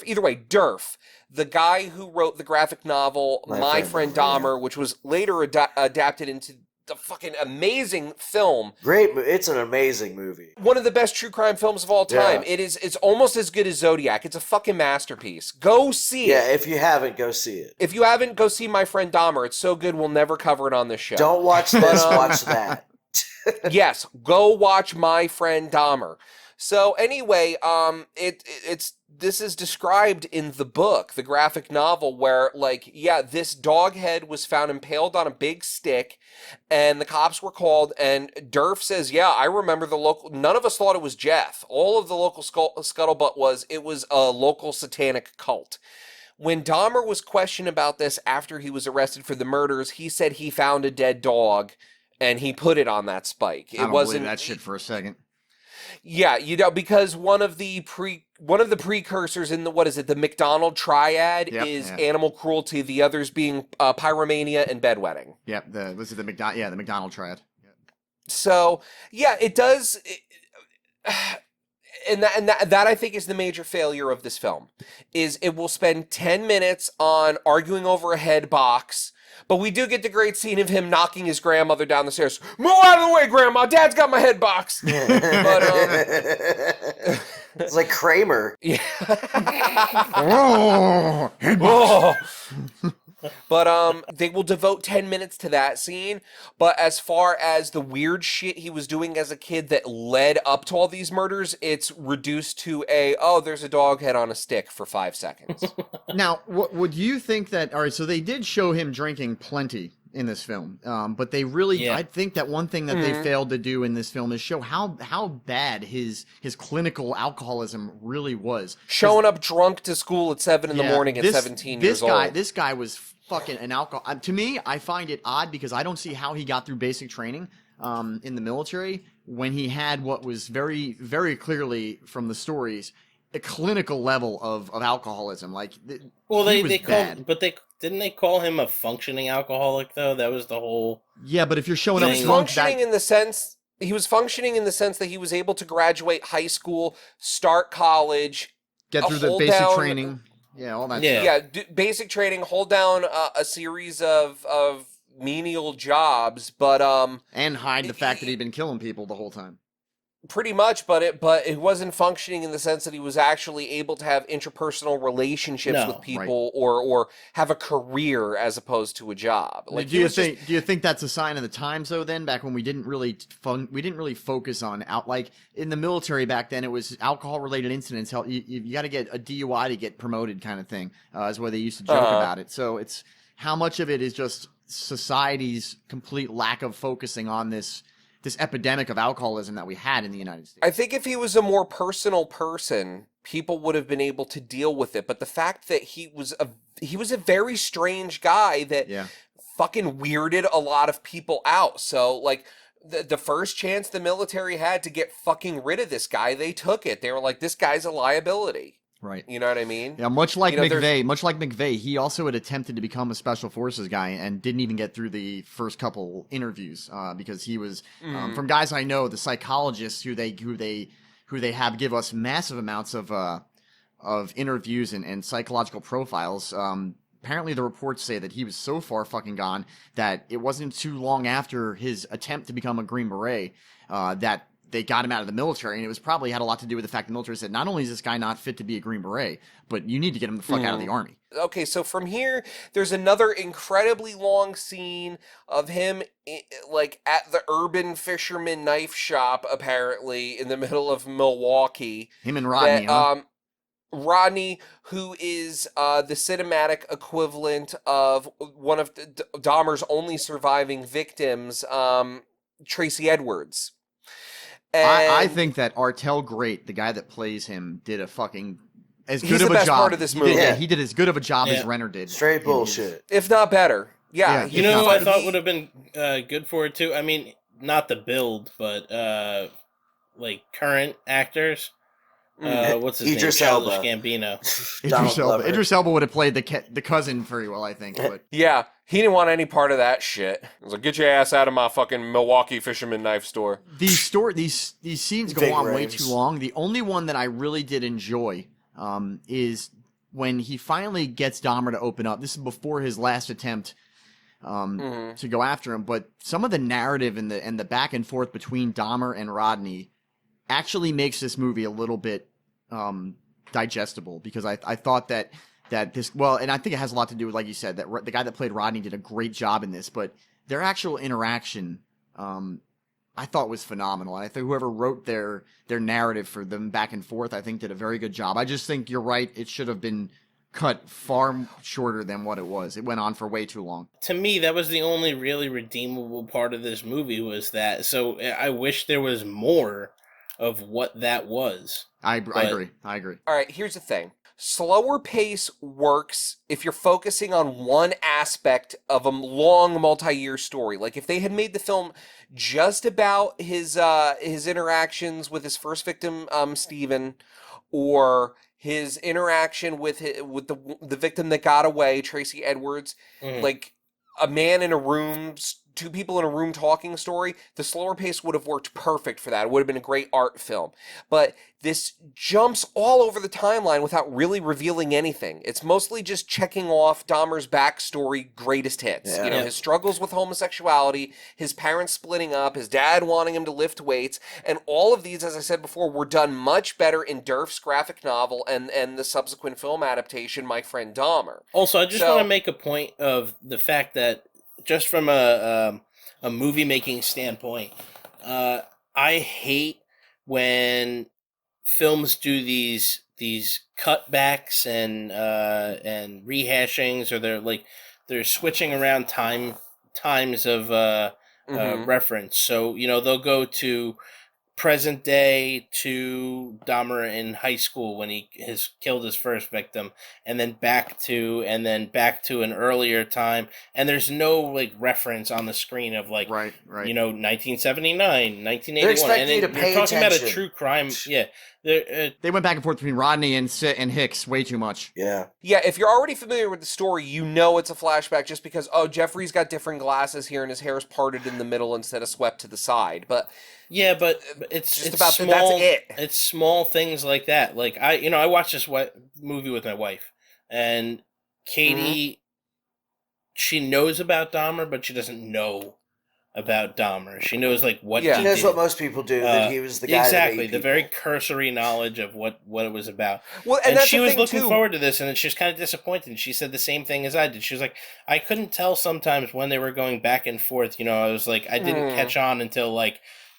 either way, Durf, the guy who wrote the graphic novel My Friend Dahmer, which was later adapted into the fucking amazing film. Great, it's an amazing movie. One of the best true crime films of all time. Yeah. It's almost as good as Zodiac. It's a fucking masterpiece. Go see it. Yeah, if you haven't, go see it. If you haven't, go see My Friend Dahmer. It's so good, we'll never cover it on this show. Don't watch this, watch that. Yes, go watch My Friend Dahmer. So anyway, this is described in the book, the graphic novel, where, this dog head was found impaled on a big stick, and the cops were called, and Durf says, yeah, I remember none of us thought it was Jeff. All of the local scuttlebutt was, it was a local satanic cult. When Dahmer was questioned about this after he was arrested for the murders, he said he found a dead dog, and he put it on that spike. I don't believe that shit for a second. Yeah, because one of the one of the precursors in the McDonald triad is animal cruelty, the others being pyromania and bedwetting. Yep, the McDonald triad. Yep. So, yeah, it does... And that I think is the major failure of this film, is it will spend 10 minutes on arguing over a head box, but we do get the great scene of him knocking his grandmother down the stairs. Move out of the way, Grandma! Dad's got my head box! But, it's like Kramer. Yeah. Head box! But they will devote 10 minutes to that scene. But as far as the weird shit he was doing as a kid that led up to all these murders, it's reduced to there's a dog head on a stick for 5 seconds. Now, would you think that... All right, so they did show him drinking plenty in this film. But they really... I think that one thing that they failed to do in this film is show how bad his clinical alcoholism really was. Showing up drunk to school at 7 in the morning at 17 years old. This guy was fucking an alcohol. To me, I find it odd because I don't see how he got through basic training in the military when he had what was very, very clearly from the stories a clinical level of alcoholism. Like, didn't they call him a functioning alcoholic though? That was the whole. Yeah, but if you're showing up functioning in the sense. He was functioning in the sense that he was able to graduate high school, start college, get through the basic training. Yeah, all that stuff. Yeah, basic training, hold down a series of menial jobs, but... and hide the fact that he'd been killing people the whole time. Pretty much, but it wasn't functioning in the sense that he was actually able to have interpersonal relationships with people or have a career as opposed to a job. Like, do you think that's a sign of the times though? Then back when we didn't really focus on like in the military back then, it was alcohol related incidents. You got to get a DUI to get promoted, kind of thing, is where they used to joke about it. So it's how much of it is just society's complete lack of focusing on this epidemic of alcoholism that we had in the United States. I think if he was a more personal person, people would have been able to deal with it. But the fact that he was a very strange guy that fucking weirded a lot of people out. So, like, the first chance the military had to get fucking rid of this guy, they took it. They were like, this guy's a liability. Right. You know what I mean? Yeah, much like McVeigh, he also had attempted to become a special forces guy and didn't even get through the first couple interviews because he was from guys I know, the psychologists who they have give us massive amounts of interviews and psychological profiles. Apparently the reports say that he was so far fucking gone that it wasn't too long after his attempt to become a Green Beret that they got him out of the military, and it was probably had a lot to do with the fact the military said, not only is this guy not fit to be a Green Beret, but you need to get him the fuck out of the army. Okay, so from here, there's another incredibly long scene of him, like, at the Urban Fisherman Knife Shop, apparently, in the middle of Milwaukee. Him and Rodney, Rodney, who is the cinematic equivalent of one of Dahmer's only surviving victims, Tracy Edwards. I think that Artel Great, the guy that plays him, did a fucking as good of a job. He's the best part of this movie. He did as good of a job as Renner did. Straight bullshit. If not better. Yeah. You know who I thought would have been good for it too? I mean, not the build, but like current actors. What's his Idris name? Elba. Childish Gambino. Idris Elba would have played the cousin very well, I think. But yeah, he didn't want any part of that shit. He was like, "Get your ass out of my fucking Milwaukee Fisherman Knife store." These scenes go on way too long. The only one that I really did enjoy is when he finally gets Dahmer to open up. This is before his last attempt to go after him, but some of the narrative and the back and forth between Dahmer and Rodney actually makes this movie a little bit digestible, because I thought that this, well, and I think it has a lot to do with, like you said, that the guy that played Rodney did a great job in this, but their actual interaction I thought was phenomenal. I think whoever wrote their narrative for them back and forth, I think did a very good job. I just think you're right, it should have been cut far shorter than what it was. It went on for way too long. To me, that was the only really redeemable part of this movie, was that. So I wish there was more of what that was. I agree. All right, here's the thing. Slower pace works if you're focusing on one aspect of a long multi-year story. Like if they had made the film just about his interactions with his first victim, Steven, or his interaction with the victim that got away, Tracy Edwards, like a man in a room, two people in a room talking story, the slower pace would have worked perfect for that. It would have been a great art film. But this jumps all over the timeline without really revealing anything. It's mostly just checking off Dahmer's backstory greatest hits. Yeah. You know, his struggles with homosexuality, his parents splitting up, his dad wanting him to lift weights, and all of these, as I said before, were done much better in Durf's graphic novel and the subsequent film adaptation, My Friend Dahmer. Also, I just want to make a point of the fact that just from a movie making standpoint, I hate when films do these cutbacks and rehashings, or they're switching around times of reference. So they'll go to present day to Dahmer in high school when he has killed his first victim, and then back to an earlier time, and there's no reference on the screen of 1979, 1981. They're expecting and you to you're pay talking attention. about a true crime. Yeah, They went back and forth between Rodney and Hicks way too much. Yeah. Yeah, if you're already familiar with the story, you know it's a flashback just because, Jeffrey's got different glasses here and his hair's parted in the middle instead of swept to the side. But yeah, but it's about small, that's it. It's small things like that. Like I watched this movie with my wife, and Katie, she knows about Dahmer, but she doesn't know about Dahmer. She knows what he She knows did. what most people do, that he was the guy exactly, that ate the very people. cursory knowledge of what it was about. Well, and that's she the was thing, looking too. forward to this, and then she was kind of disappointed. She said the same thing as I did. She was like, I couldn't tell sometimes when they were going back and forth. I was like, I didn't catch on until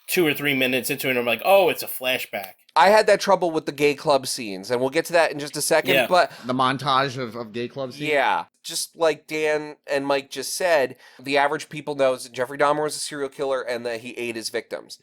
2 or 3 minutes into it, and I'm like, oh, it's a flashback. I had that trouble with the gay club scenes, and we'll get to that in just a second. Yeah. But The montage of gay club scenes. yeah, just like Dan and Mike just said, the average people knows that Jeffrey Dahmer was a serial killer and that he ate his victims.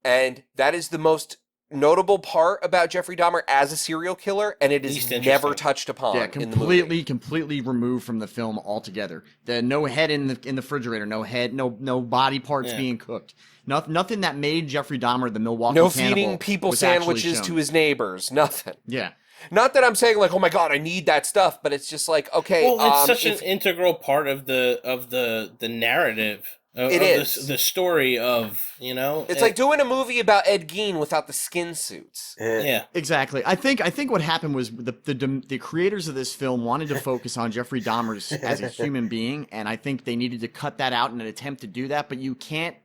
And that is the most notable part about Jeffrey Dahmer as a serial killer, and it is Least never interesting. touched upon Yeah, in the movie. completely removed from the film altogether. No head in the refrigerator, no head, no body parts being cooked. Nothing that made Jeffrey Dahmer the Milwaukee No cannibal feeding people was actually sandwiches shown. to his neighbors. Nothing. Yeah. Not that I'm saying oh my god, I need that stuff, but it's just okay. Well, it's such an integral part of the narrative. It is the story of It's like doing a movie about Ed Gein without the skin suits. Yeah, exactly. I think what happened was the creators of this film wanted to focus on Jeffrey Dahmer as a human being, and I think they needed to cut that out in an attempt to do that. But you cannot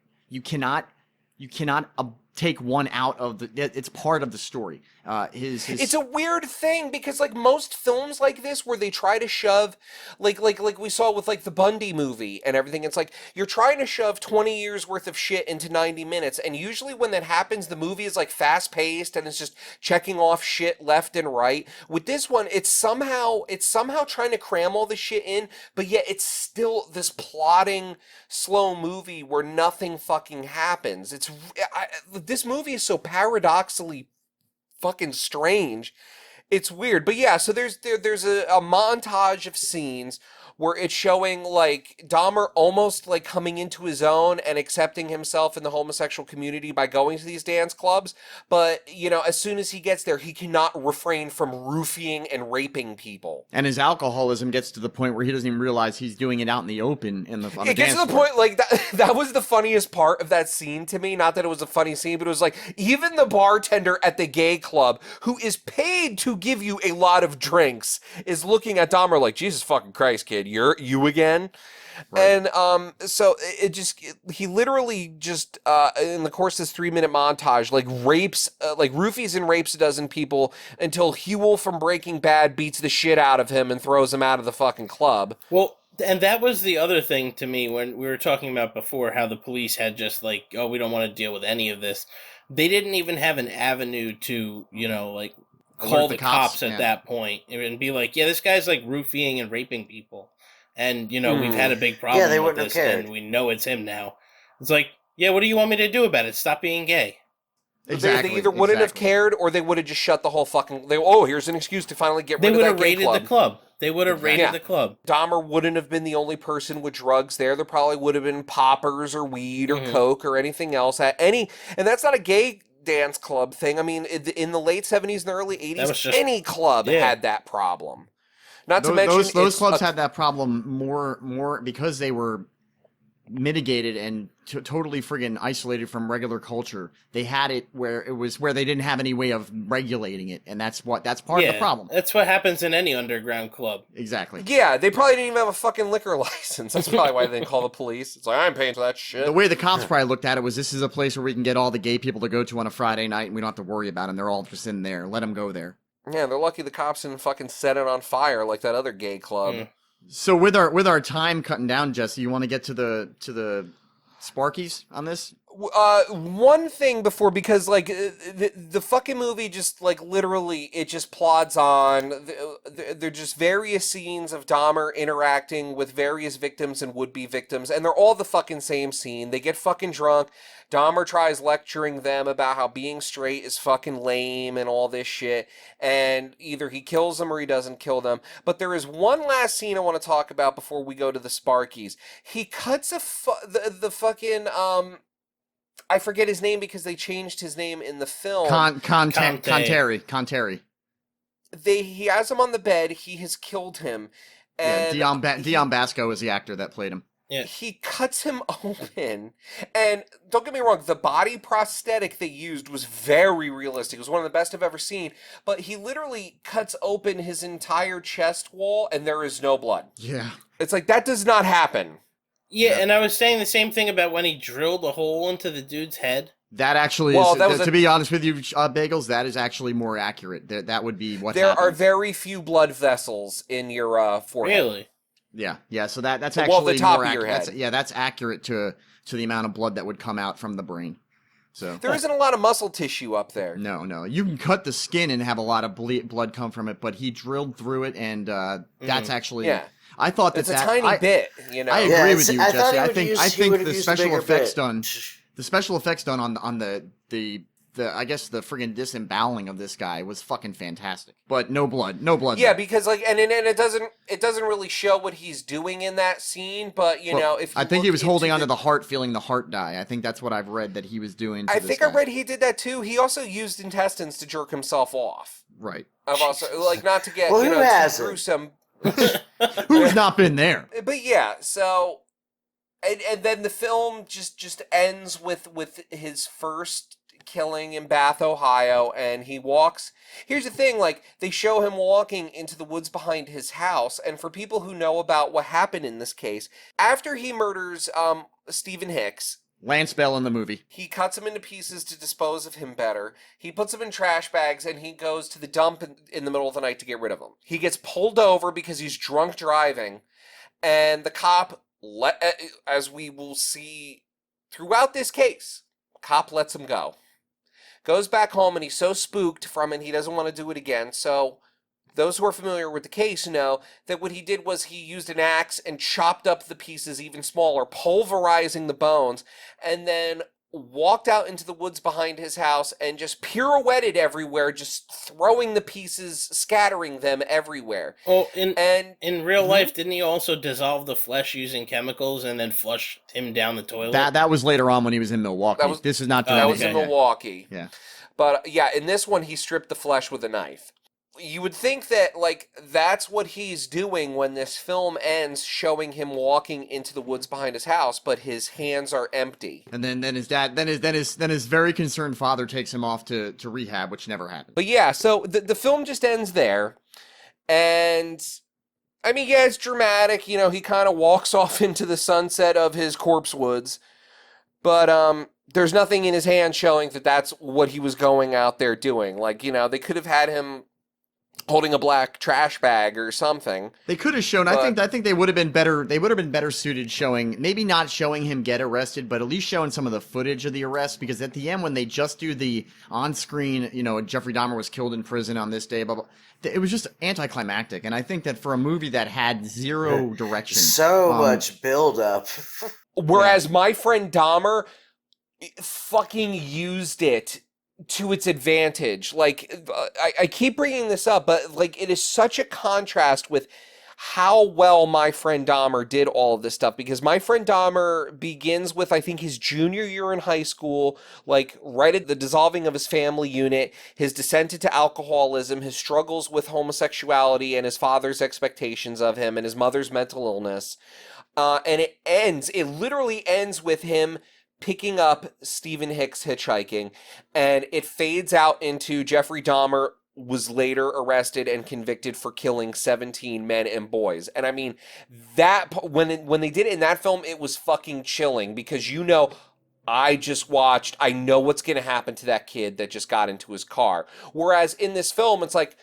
take one out of it's part of the story. It's a weird thing because most films like this where they try to shove like we saw with the Bundy movie and everything, it's you're trying to shove 20 years worth of shit into 90 minutes, and usually when that happens the movie is fast paced and it's just checking off shit left and right. With this one it's somehow trying to cram all the shit in, but yet it's still this plotting slow movie where nothing fucking happens. This movie is so paradoxically fucking strange. It's weird. But yeah, so there's a montage of scenes where it's showing Dahmer almost coming into his own and accepting himself in the homosexual community by going to these dance clubs. But, as soon as he gets there, he cannot refrain from roofing and raping people. And his alcoholism gets to the point where he doesn't even realize he's doing it out in the open on the It gets to the point that was the funniest part of that scene to me. Not that it was a funny scene, but it was even the bartender at the gay club, who is paid to give you a lot of drinks, is looking at Dahmer Jesus fucking Christ, kid, you again. Right. And so he literally just in the course of this 3-minute montage rapes roofies and rapes a dozen people until Huel from Breaking Bad beats the shit out of him and throws him out of the fucking club. Well, and that was the other thing to me when we were talking about before, how the police had just we don't want to deal with any of this. They didn't even have an avenue to call the cops at that point and be yeah, this guy's roofing and raping people. And, we've had a big problem they with wouldn't this, have cared. and we know it's him now. It's yeah, what do you want me to do about it? Stop being gay. Exactly. They either wouldn't have cared, or they would have just shut the whole fucking... here's an excuse to finally get rid of that gay club. They would have raided the club. They would have raided the club. Dahmer wouldn't have been the only person with drugs there. There probably would have been poppers or weed or coke or anything else. And that's not a gay dance club thing. I mean, in the late 70s and early 80s, just, any club had that problem. Not to mention those clubs had that problem more because they were mitigated and totally friggin' isolated from regular culture. They had it where they didn't have any way of regulating it, and that's part of the problem. That's what happens in any underground club. Exactly. Yeah, they probably didn't even have a fucking liquor license. That's probably why they didn't call the police. It's like, I'm paying for that shit. The way the cops probably looked at it was, this is a place where we can get all the gay people to go to on a Friday night, and we don't have to worry about them. They're all just in there. Let them go there. Yeah, they're lucky the cops didn't fucking set it on fire like that other gay club. So with our time cutting down, Jesse, you want to get to the Sparkies on this? One thing before, because like the fucking movie just like literally it just plods on. They're just various scenes of Dahmer interacting with various victims and would-be victims, and they're all the fucking same scene. They get fucking drunk. Dahmer tries lecturing them about how being straight is fucking lame and all this shit, and either he kills them or he doesn't kill them. But there is one last scene I want to talk about before we go to the Sparkies. He cuts the fucking I forget his name because they changed his name in the film. Conteri. He has him on the bed. He has killed him. And Dion Basco is the actor that played him. Yeah. He cuts him open, and don't get me wrong, the body prosthetic they used was very realistic. It was one of the best I've ever seen, but he literally cuts open his entire chest wall, and there is no blood. Yeah. It's like, that does not happen. Yeah, and I was saying the same thing about when he drilled a hole into the dude's head. That actually is, to be honest with you, Bagels, that is actually more accurate. That would be what happened. There are very few blood vessels in your forehead. Really? Yeah. So that's actually the top more of your head. That's accurate to the amount of blood that would come out from the brain. So there isn't a lot of muscle tissue up there. No. You can cut the skin and have a lot of blood come from it, but he drilled through it, and that's actually. Yeah. I thought it's a tiny bit. You know. I agree with you, Jesse. I think the special effects done on the I guess the friggin' disemboweling of this guy was fucking fantastic. But no blood. Yeah, because like, and it doesn't really show what he's doing in that scene. But if I think he was holding onto the heart, feeling the heart die. I think that's what I've read that he was doing. I read he did that too. He also used intestines to jerk himself off. Right. I've also not to get too gruesome. Who's not been there? But yeah, so and then the film just ends with his first killing in Bath, Ohio, and he walks. Here's the thing, like, they show him walking into the woods behind his house, and for people who know about what happened in this case, after he murders Stephen Hicks, Lance Bell in the movie, he cuts him into pieces to dispose of him better. He puts him in trash bags, and he goes to the dump in the middle of the night to get rid of him. He gets pulled over because he's drunk driving, and the cop, as we will see throughout this case, cop lets him go. Goes back home, and he's so spooked from it, he doesn't want to do it again. So those who are familiar with the case know that what he did was he used an axe and chopped up the pieces even smaller, pulverizing the bones, and then walked out into the woods behind his house and just pirouetted everywhere, just throwing the pieces, scattering them everywhere. Oh, in real life, didn't he also dissolve the flesh using chemicals and then flush him down the toilet? That was later on when he was in Milwaukee. This is not. That was in Milwaukee. Yeah. But yeah, in this one, he stripped the flesh with a knife. You would think that, like, that's what he's doing when this film ends, showing him walking into the woods behind his house, but his hands are empty. And then his dad, then his very concerned father takes him off to rehab, which never happened. But yeah, so the film just ends there, and I mean, yeah, it's dramatic. He kind of walks off into the sunset of his corpse woods, but there's nothing in his hand showing that that's what he was going out there doing. Like, they could have had him holding a black trash bag or something. They could have shown. I think they would have been better. They would have been better suited showing, maybe not showing him get arrested, but at least showing some of the footage of the arrest. Because at the end, when they just do the on-screen, Jeffrey Dahmer was killed in prison on this day, blah, blah, it was just anticlimactic. And I think that for a movie that had zero direction, so much build-up. Whereas my friend Dahmer fucking used it to its advantage. Like, I keep bringing this up, but like, it is such a contrast with how well My Friend Dahmer did all of this stuff, because My Friend Dahmer begins with, I think, his junior year in high school, like right at the dissolving of his family unit, his descent into alcoholism, his struggles with homosexuality and his father's expectations of him, and his mother's mental illness. And it literally ends with him picking up Stephen Hicks hitchhiking, and it fades out into Jeffrey Dahmer was later arrested and convicted for killing 17 men and boys. And I mean, that when they did it in that film, it was fucking chilling, because I know what's going to happen to that kid that just got into his car. Whereas in this film, it's like,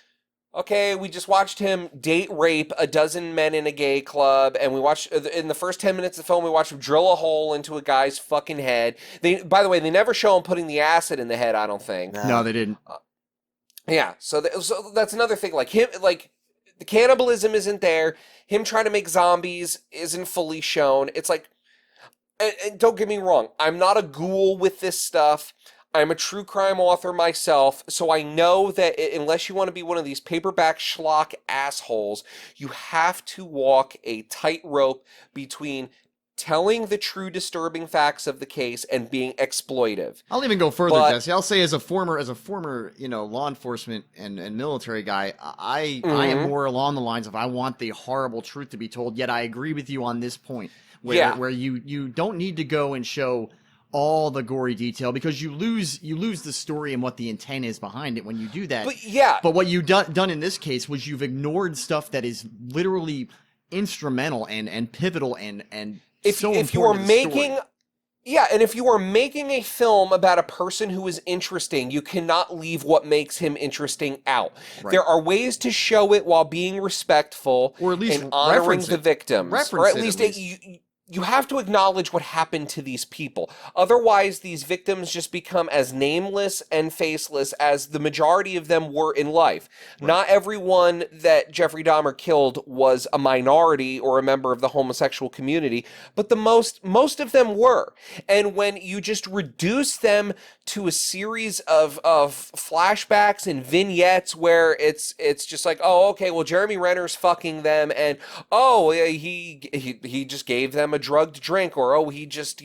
okay, we just watched him date rape a dozen men in a gay club, and we watched, in the first 10 minutes of the film, we watched him drill a hole into a guy's fucking head. By the way, they never show him putting the acid in the head, I don't think. No, they didn't. Yeah, so that's another thing. Like the cannibalism isn't there. Him trying to make zombies isn't fully shown. It's like, and don't get me wrong, I'm not a ghoul with this stuff. I'm a true crime author myself, so I know that unless you want to be one of these paperback schlock assholes, you have to walk a tightrope between telling the true disturbing facts of the case and being exploitive. I'll even go further, Jesse. I'll say as a former, law enforcement and military guy, I am more along the lines of I want the horrible truth to be told, yet I agree with you on this point where you don't need to go and show all the gory detail, because you lose the story and what the intent is behind it when you do that. But what you've done in this case was you've ignored stuff that is literally instrumental and pivotal and if you are making a film about a person who is interesting, you cannot leave what makes him interesting out. Right. There are ways to show it while being respectful, or at least and honoring the victims, or at least. You have to acknowledge what happened to these people. Otherwise, these victims just become as nameless and faceless as the majority of them were in life. Right. Not everyone that Jeffrey Dahmer killed was a minority or a member of the homosexual community, but the most of them were. And when you just reduce them to a series of flashbacks and vignettes where it's just like, oh, okay, well, Jeremy Renner's fucking them, and oh, he just gave them a drug to drink, or oh, he just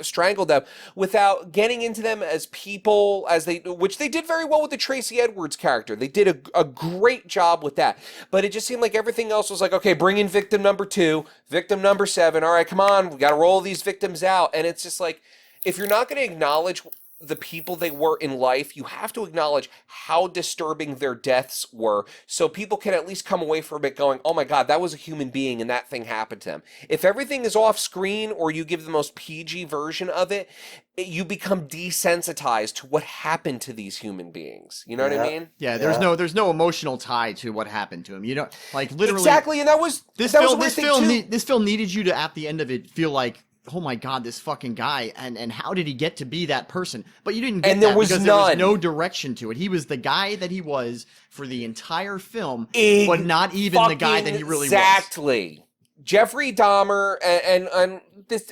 strangled them, without getting into them as people, which they did very well with the Tracy Edwards character. They did a great job with that, but it just seemed like everything else was like, okay, bring in victim number 2, victim number 7, all right, come on, we gotta roll these victims out. And it's just like, if you're not going to acknowledge the people they were in life, you have to acknowledge how disturbing their deaths were, so people can at least come away from it going, oh my God, that was a human being and that thing happened to them. If everything is off screen, or you give the most PG version of it, you become desensitized to what happened to these human beings. You know what I mean? Yeah, there's no emotional tie to what happened to him. You know, like literally. Exactly, and that was this film needed you to, at the end of it, feel like, oh my God, this fucking guy, and how did he get to be that person? But you didn't get that because there was no direction to it. He was the guy that he was for the entire film, but not even the guy that he really was. Exactly. Jeffrey Dahmer, and this,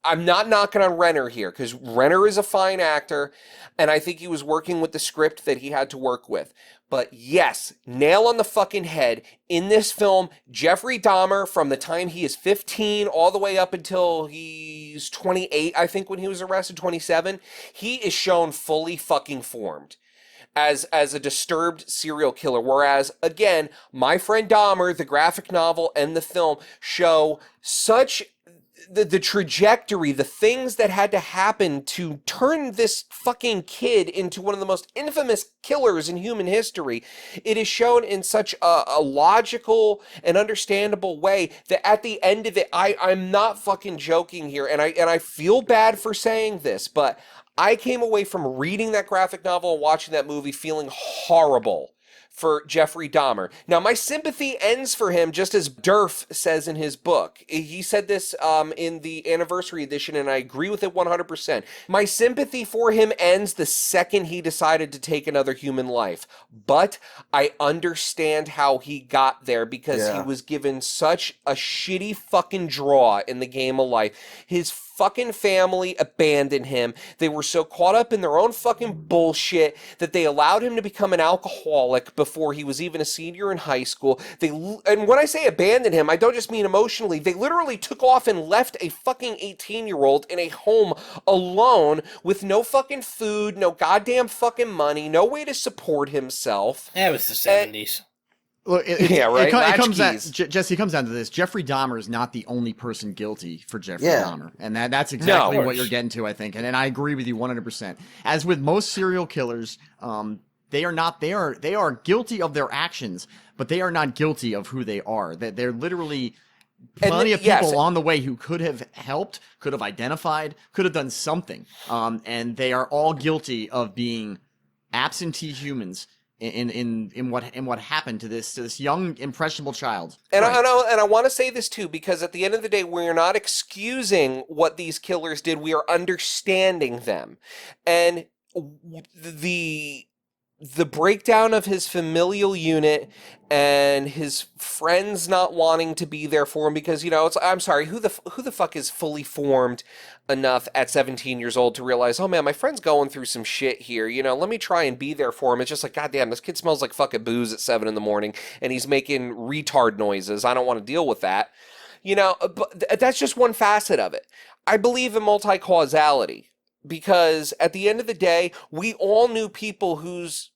I'm not knocking on Renner here, because Renner is a fine actor, and I think he was working with the script that he had to work with. But yes, nail on the fucking head. In this film, Jeffrey Dahmer, from the time he is 15 all the way up until he's 28, I think, when he was arrested, 27, he is shown fully fucking formed as a disturbed serial killer. Whereas, again, My Friend Dahmer, the graphic novel and the film, show such the trajectory, the things that had to happen to turn this fucking kid into one of the most infamous killers in human history. It is shown in such a logical and understandable way that at the end of it, I'm not fucking joking here, and I feel bad for saying this, but I came away from reading that graphic novel and watching that movie feeling horrible for Jeffrey Dahmer. Now, my sympathy ends for him, just as Durf says in his book. He said this in the anniversary edition, and I agree with it 100%. My sympathy for him ends the second he decided to take another human life. But I understand how he got there, because he was given such a shitty fucking draw in the game of life. His fucking family abandoned him. They were so caught up in their own fucking bullshit that they allowed him to become an alcoholic before before he was even a senior in high school. And when I say abandoned him, I don't just mean emotionally. They literally took off and left a fucking 18-year-old in a home alone with no fucking food, no goddamn fucking money, no way to support himself. That was the 70s. Look, yeah, right. It comes down, Jesse, it comes down to this. Jeffrey Dahmer is not the only person guilty for Jeffrey Dahmer, and that's exactly what you're getting to, I think. And I agree with you 100%. As with most serial killers, they are guilty of their actions, but they are not guilty of who they are. They're literally plenty of people on the way who could have helped, could have identified, could have done something, and they are all guilty of being absentee humans in what happened to this young impressionable child. And I want to say this too, because at the end of the day, we're not excusing what these killers did. We are understanding them, and the breakdown of his familial unit and his friends not wanting to be there for him because, I'm sorry, who the fuck is fully formed enough at 17 years old to realize, oh man, my friend's going through some shit here, let me try and be there for him. It's just like, goddamn, this kid smells like fucking booze at 7 a.m. and he's making retard noises. I don't want to deal with that. But that's just one facet of it. I believe in multi-causality. Because at the end of the day, we all knew people whose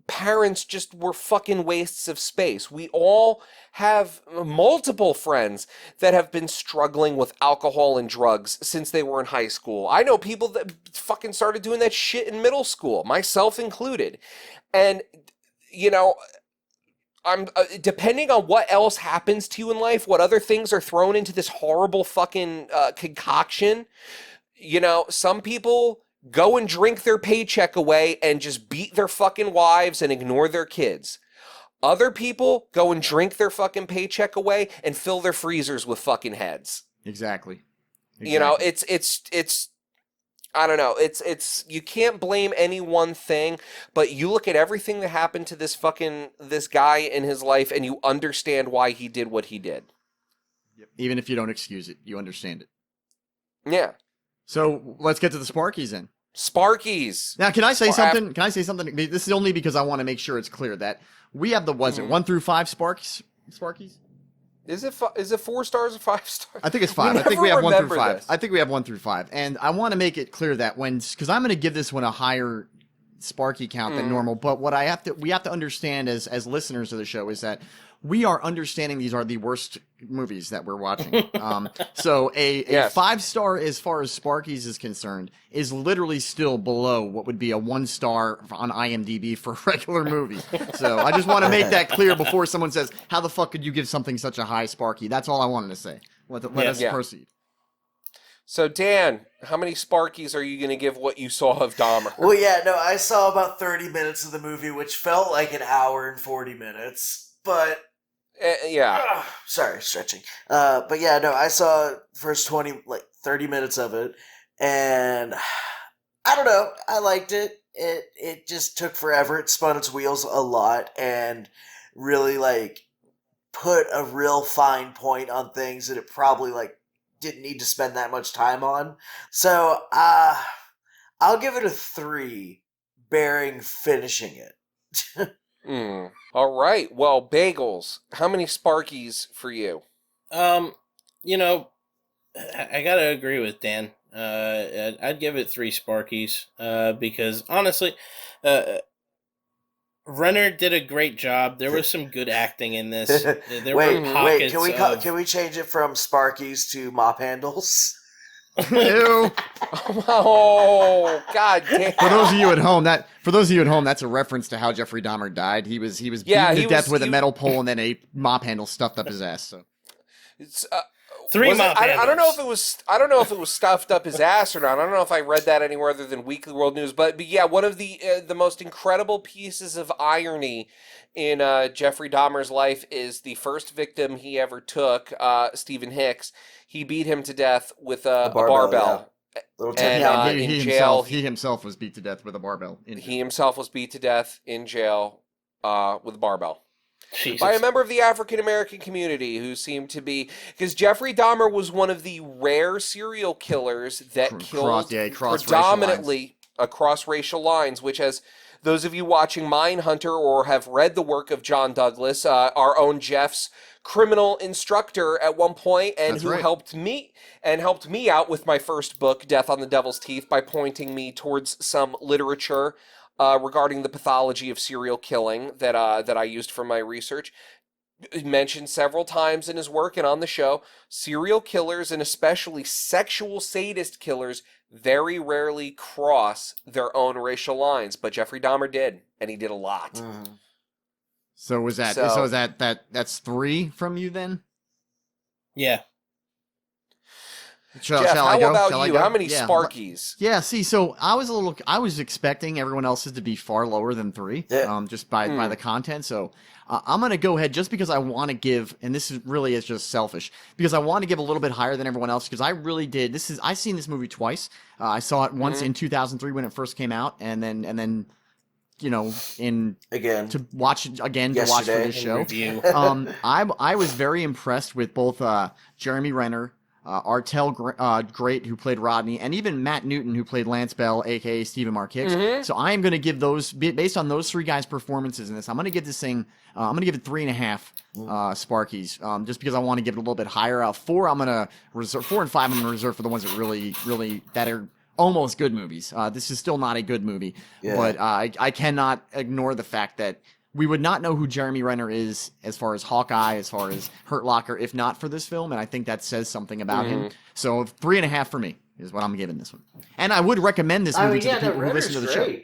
parents just were fucking wastes of space. We all have multiple friends that have been struggling with alcohol and drugs since they were in high school. I know people that fucking started doing that shit in middle school, myself included. And, I'm depending on what else happens to you in life, what other things are thrown into this horrible fucking concoction. Some people go and drink their paycheck away and just beat their fucking wives and ignore their kids. Other people go and drink their fucking paycheck away and fill their freezers with fucking heads. Exactly. It's I don't know. It's you can't blame any one thing, but you look at everything that happened to this guy in his life and you understand why he did what he did. Even if you don't excuse it, you understand it. Yeah. So let's get to the Sparkies then. Sparkies. Now, can I say something? Can I say something? This is only because I want to make sure it's clear that we have the 1 through 5 Sparkies. Is it 4 stars or 5 stars? I think it's 5. I think we have 1 through 5. I think we have 1 through 5, and I want to make it clear that because I'm going to give this one a higher Sparky count than normal. But what we have to understand as listeners of the show is that we are understanding these are the worst movies that we're watching. So a 5-star as far as Sparkies is concerned is literally still below what would be a 1-star on IMDb for a regular movie. So I just want to make that clear before someone says, how the fuck could you give something such a high Sparky? That's all I wanted to say. Let us proceed. So, Dan, how many Sparkies are you going to give what you saw of Dahmer? Well, yeah, no, I saw about 30 minutes of the movie, which felt like an hour and 40 minutes. But sorry, stretching. But yeah, no, I saw the first 30 minutes of it, and I don't know, I liked it. It just took forever. It spun its wheels a lot, and really put a real fine point on things that it probably didn't need to spend that much time on. So I'll give it a 3, bearing finishing it. All right. Well, Bagels, how many Sparkies for you? I gotta agree with Dan. I'd give it 3 Sparkies. Because honestly, Renner did a great job. There was some good acting in this. There were pockets. Can we change it from Sparkies to mop handles? Ew. Oh, god damn. For those of you at home, that's a reference to how Jeffrey Dahmer died. He was beaten to death with a metal pole and then a mop handle stuffed up his ass. So it's 3 mop handles. I don't know if it was stuffed up his ass or not. I don't know if I read that anywhere other than Weekly World News. But yeah, one of the most incredible pieces of irony in Jeffrey Dahmer's life is the first victim he ever took, Stephen Hicks. He beat him to death with a barbell. Yeah. He himself was beat to death with a barbell. He himself was beat to death in jail with a barbell. Jesus. By a member of the African American community who seemed to be... Because Jeffrey Dahmer was one of the rare serial killers that killed predominantly across racial lines, which has those of you watching Mindhunter or have read the work of John Douglas, our own Jeff's criminal instructor at one point, and That's who right. helped me out with my first book, Death on the Devil's Teeth, by pointing me towards some literature regarding the pathology of serial killing that I used for my research. Mentioned several times in his work and on the show, serial killers and especially sexual sadist killers very rarely cross their own racial lines, but Jeffrey Dahmer did, and he did a lot. So was that? So is that's 3 from you then? Yeah. Jeff, shall how I go? about Shall I you? go? How many Yeah. Sparkies? Yeah, see, so I was expecting everyone else's to be far lower than 3, just by the content. So I'm gonna go ahead just because I want to give, and this is just selfish, because I want to give a little bit higher than everyone else because I really did. I've seen this movie twice. I saw it once in 2003 when it first came out, and then to watch it again to watch for this show. I was very impressed with both Jeremy Renner, Artel Great, who played Rodney, and even Matt Newton, who played Lance Bell, aka Stephen Mark Hicks. So I am going to give those, based on those 3 guys' performances in this, I'm going to give this thing, I'm going to give it 3.5 Sparkies, just because I want to give it a little bit higher. 4 I'm going to reserve, 4 and 5 I'm going to reserve for the ones that really that are almost good movies. This is still not a good movie, but I cannot ignore the fact that we would not know who Jeremy Renner is as far as Hawkeye, as far as Hurt Locker, if not for this film, and I think that says something about him. So 3.5 for me is what I'm giving this one. And I would recommend this movie to the people who listen to the show.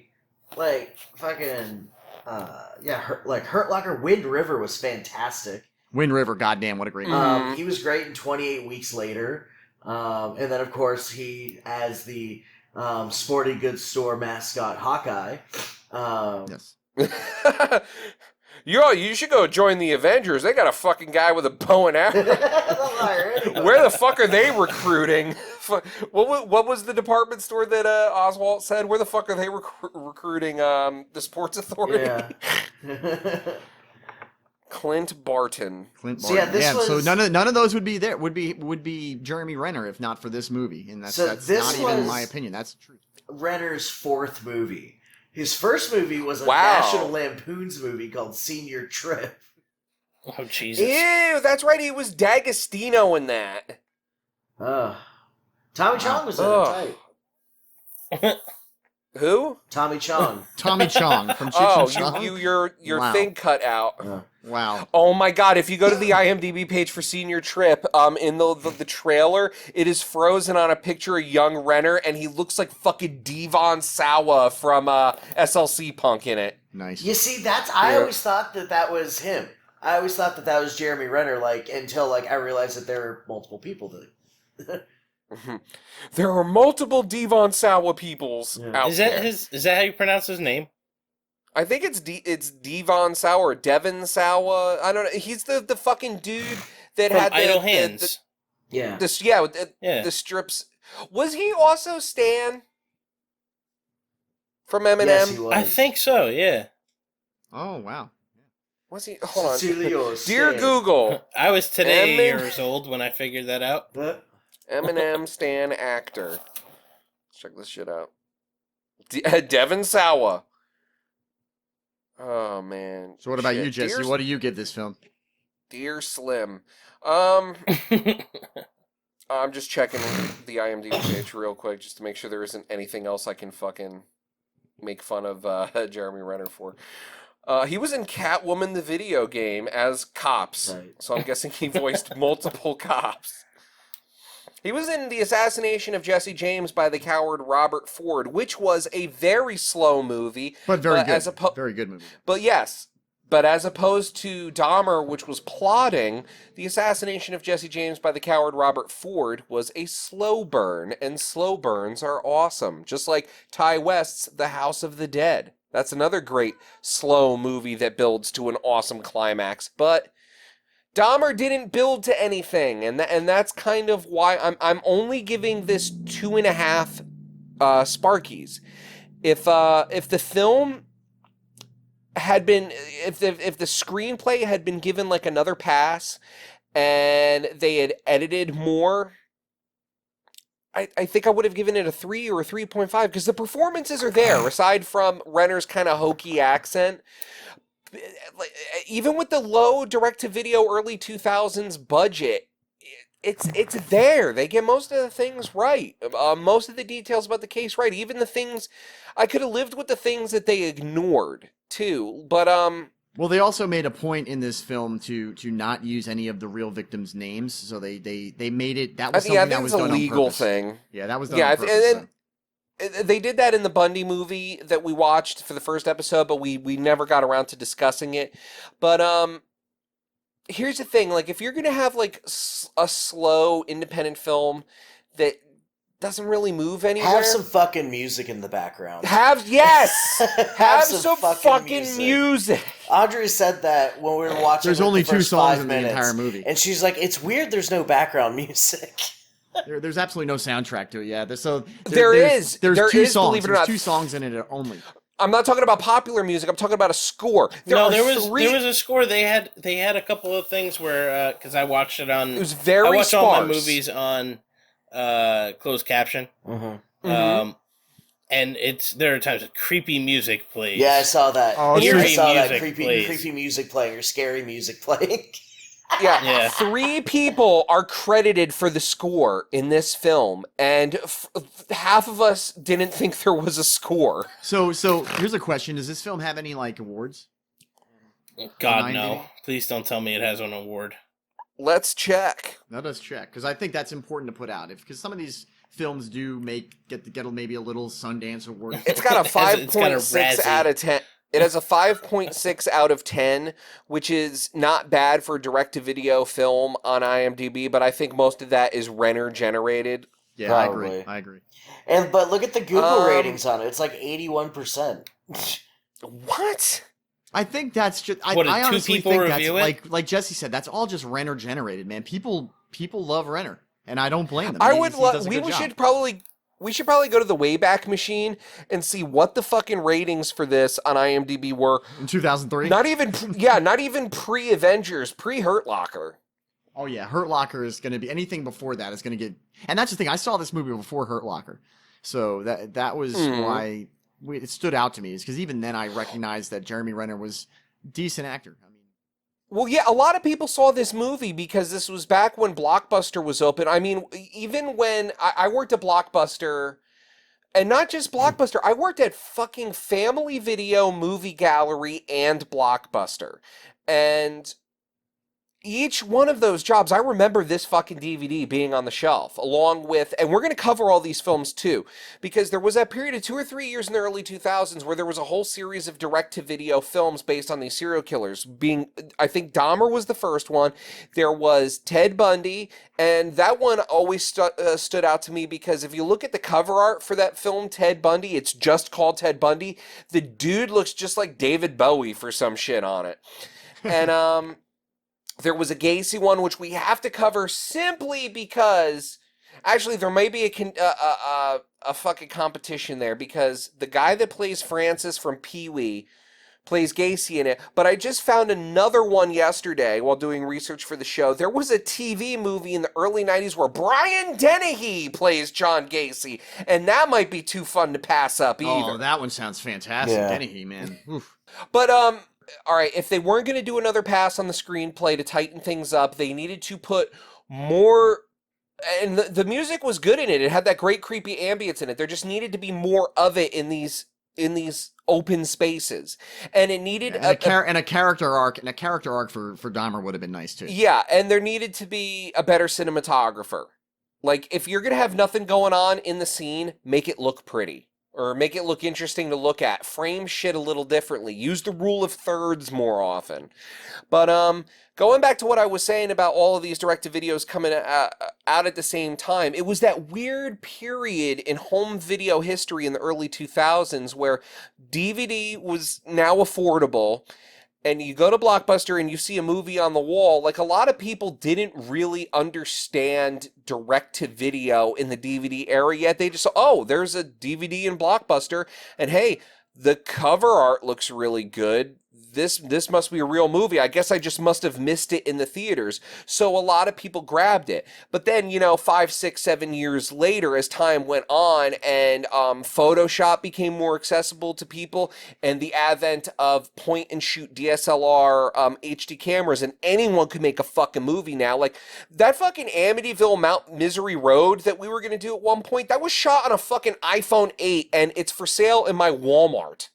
Like, fucking, Hurt Locker, Wind River was fantastic. Wind River, goddamn, what a great movie. He was great in 28 Weeks Later. And then, of course, he, as the sporting goods store mascot Hawkeye. Yes. You should go join the Avengers. They got a fucking guy with a bow and arrow. Where the fuck are they recruiting? What was the department store that Oswald said? Where the fuck are they recruiting the Sports Authority? Yeah. Clint Barton. So so none of those would be there. Would be Jeremy Renner if not for this movie, and that's not even my opinion. That's the truth. Renner's 4th movie. His first movie was a National Lampoon's movie called Senior Trip. Oh, Jesus. Ew, that's right. He was D'Agostino in that. Tommy Chong was in it, tight. Who? Tommy Chong. Tommy Chong from Cheech and Chong. Your thing cut out. Wow. Oh my God! If you go to the IMDb page for Senior Trip, in the trailer, it is frozen on a picture of young Renner, and he looks like fucking Devon Sawa from SLC Punk in it. Nice. You see, I always thought that was him. I always thought that was Jeremy Renner, until I realized that there are multiple people that. There are multiple Devon Sawa peoples out there. Is that how you pronounce his name? I think it's Devon Sawa or Devon Sawa. I don't know. He's the fucking dude that From had the Idle Hands. The strips. Was he also Stan from Eminem? Yes, he was. I think so. Yeah. Oh wow. Was he? Hold on. Dear Stan. Google. I was today years old when I figured that out. Eminem Stan actor. Let's check this shit out. Devon Sawa. Oh man. So what about you, Jesse? What do you give this film? Dear Slim. I'm just checking the IMDb page real quick just to make sure there isn't anything else I can fucking make fun of Jeremy Renner for. He was in Catwoman the video game as Cops, right. So I'm guessing he voiced multiple cops. He was in The Assassination of Jesse James by the coward Robert Ford, which was a very slow movie. But very good. Very good movie. But yes, as opposed to Dahmer, which was plotting, The Assassination of Jesse James by the coward Robert Ford was a slow burn, and slow burns are awesome. Just like Ty West's The House of the Dead. That's another great slow movie that builds to an awesome climax, but Dahmer didn't build to anything, and that's kind of why I'm only giving this 2.5 Sparkies. If the film had been, if the screenplay had been given like another pass, and they had edited more, I think I would have given it a 3 or a 3.5 because the performances are there, aside from Renner's kind of hokey accent. Even with the low direct-to-video early 2000s budget, it's there. They get most of the things right. Most of the details about the case right. Even the things, I could have lived with the things that they ignored, too. But, Well, they also made a point in this film to not use any of the real victims' names, so they made it, that was something that was done on purpose. a legal thing. Yeah, that was done on purpose. They did that in the Bundy movie that we watched for the first episode, but we never got around to discussing it. But here's the thing: like, if you're gonna have like a slow independent film that doesn't really move anywhere, have some fucking music in the background. Have some fucking music. Audrey said that when we were watching. There's only the 2 first songs 5 in minutes, the entire movie, and she's like, "It's weird. There's no background music." There's absolutely no soundtrack to it. Yeah, There's 2 songs. Believe it or not. There's 2 songs in it only. I'm not talking about popular music. I'm talking about a score. There was a score. They had a couple of things where because I watched it on. It was very I watched sparse. all my movies on closed caption. And there are times that creepy music plays. Yeah, I saw that. Oh, I saw that creepy music playing or scary music playing. Yeah. 3 people are credited for the score in this film, and half of us didn't think there was a score. So here's a question: does this film have any like awards? God no! Please don't tell me it has an award. Let's check. Let us check, because I think that's important to put out. Because some of these films do get maybe a little Sundance award. It's got a 5.6 out of 10. It has a 5.6 out of 10, which is not bad for a direct-to-video film on IMDb, but I think most of that is Renner generated. Yeah, Probably. I agree. But look at the Google ratings on it. It's like 81%. What? I think that's just. I honestly think that's like Jesse said. That's all just Renner generated, man. People love Renner, and I don't blame them. We should probably go to the Wayback Machine and see what the fucking ratings for this on IMDb were in 2003. Not even pre-Avengers, pre-Hurt Locker. Oh yeah, Hurt Locker is going to be anything before that is going to get. And that's the thing. I saw this movie before Hurt Locker, so that was why it stood out to me. Is because even then I recognized that Jeremy Renner was a decent actor. Well, yeah, a lot of people saw this movie because this was back when Blockbuster was open. I mean, even when I worked at Blockbuster, and not just Blockbuster, I worked at fucking Family Video, Movie Gallery, and Blockbuster. And each one of those jobs, I remember this fucking DVD being on the shelf, along with, and we're going to cover all these films too, because there was that period of 2 or 3 years in the early 2000s where there was a whole series of direct-to-video films based on these serial killers. I think Dahmer was the first one. There was Ted Bundy, and that one always stood out to me because if you look at the cover art for that film, Ted Bundy, it's just called Ted Bundy. The dude looks just like David Bowie for some shit on it. And, there was a Gacy one, which we have to cover simply because, actually, there may be a fucking competition there because the guy that plays Francis from Pee-wee plays Gacy in it. But I just found another one yesterday while doing research for the show. There was a TV movie in the early 90s where Brian Dennehy plays John Gacy, and that might be too fun to pass up either. Oh, that one sounds fantastic. Yeah. Dennehy, man. Oof. But, all right, if they weren't going to do another pass on the screenplay to tighten things up, they needed to put more... And the music was good in it. It had that great creepy ambience in it. There just needed to be more of it in these open spaces. And it needed... a character arc for Dahmer would have been nice, too. Yeah, and there needed to be a better cinematographer. Like, if you're going to have nothing going on in the scene, make it look pretty. Or make it look interesting to look at. Frame shit a little differently. Use the rule of thirds more often. But going back to what I was saying about all of these direct-to-videos coming out at the same time, it was that weird period in home video history in the early 2000s where DVD was now affordable, and you go to Blockbuster and you see a movie on the wall, like a lot of people didn't really understand direct-to-video in the DVD era yet. They just saw, oh, there's a DVD in Blockbuster, and hey, the cover art looks really good. this must be a real movie. I guess I just must have missed it in the theaters. So a lot of people grabbed it. But then, 5, 6, 7 years later, as time went on and Photoshop became more accessible to people, and the advent of point and shoot DSLR HD cameras, and anyone could make a fucking movie now. Like that fucking Amityville Mount Misery Road that we were going to do at one point, that was shot on a fucking iPhone 8 and it's for sale in my Walmart.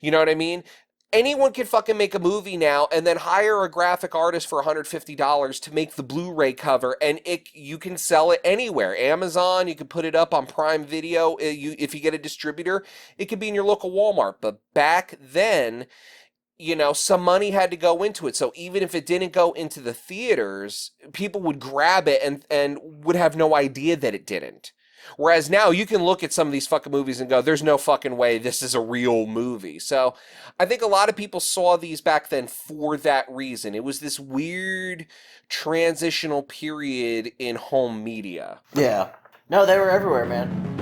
You know what I mean? Anyone can fucking make a movie now and then hire a graphic artist for $150 to make the Blu-ray cover, and you can sell it anywhere. Amazon, you can put it up on Prime Video. If you get a distributor, it could be in your local Walmart. But back then, some money had to go into it. So even if it didn't go into the theaters, people would grab it and would have no idea that it didn't. Whereas now you can look at some of these fucking movies and go, there's no fucking way this is a real movie. So I think a lot of people saw these back then for that reason. It was this weird transitional period in home media. Yeah. No, they were everywhere, man.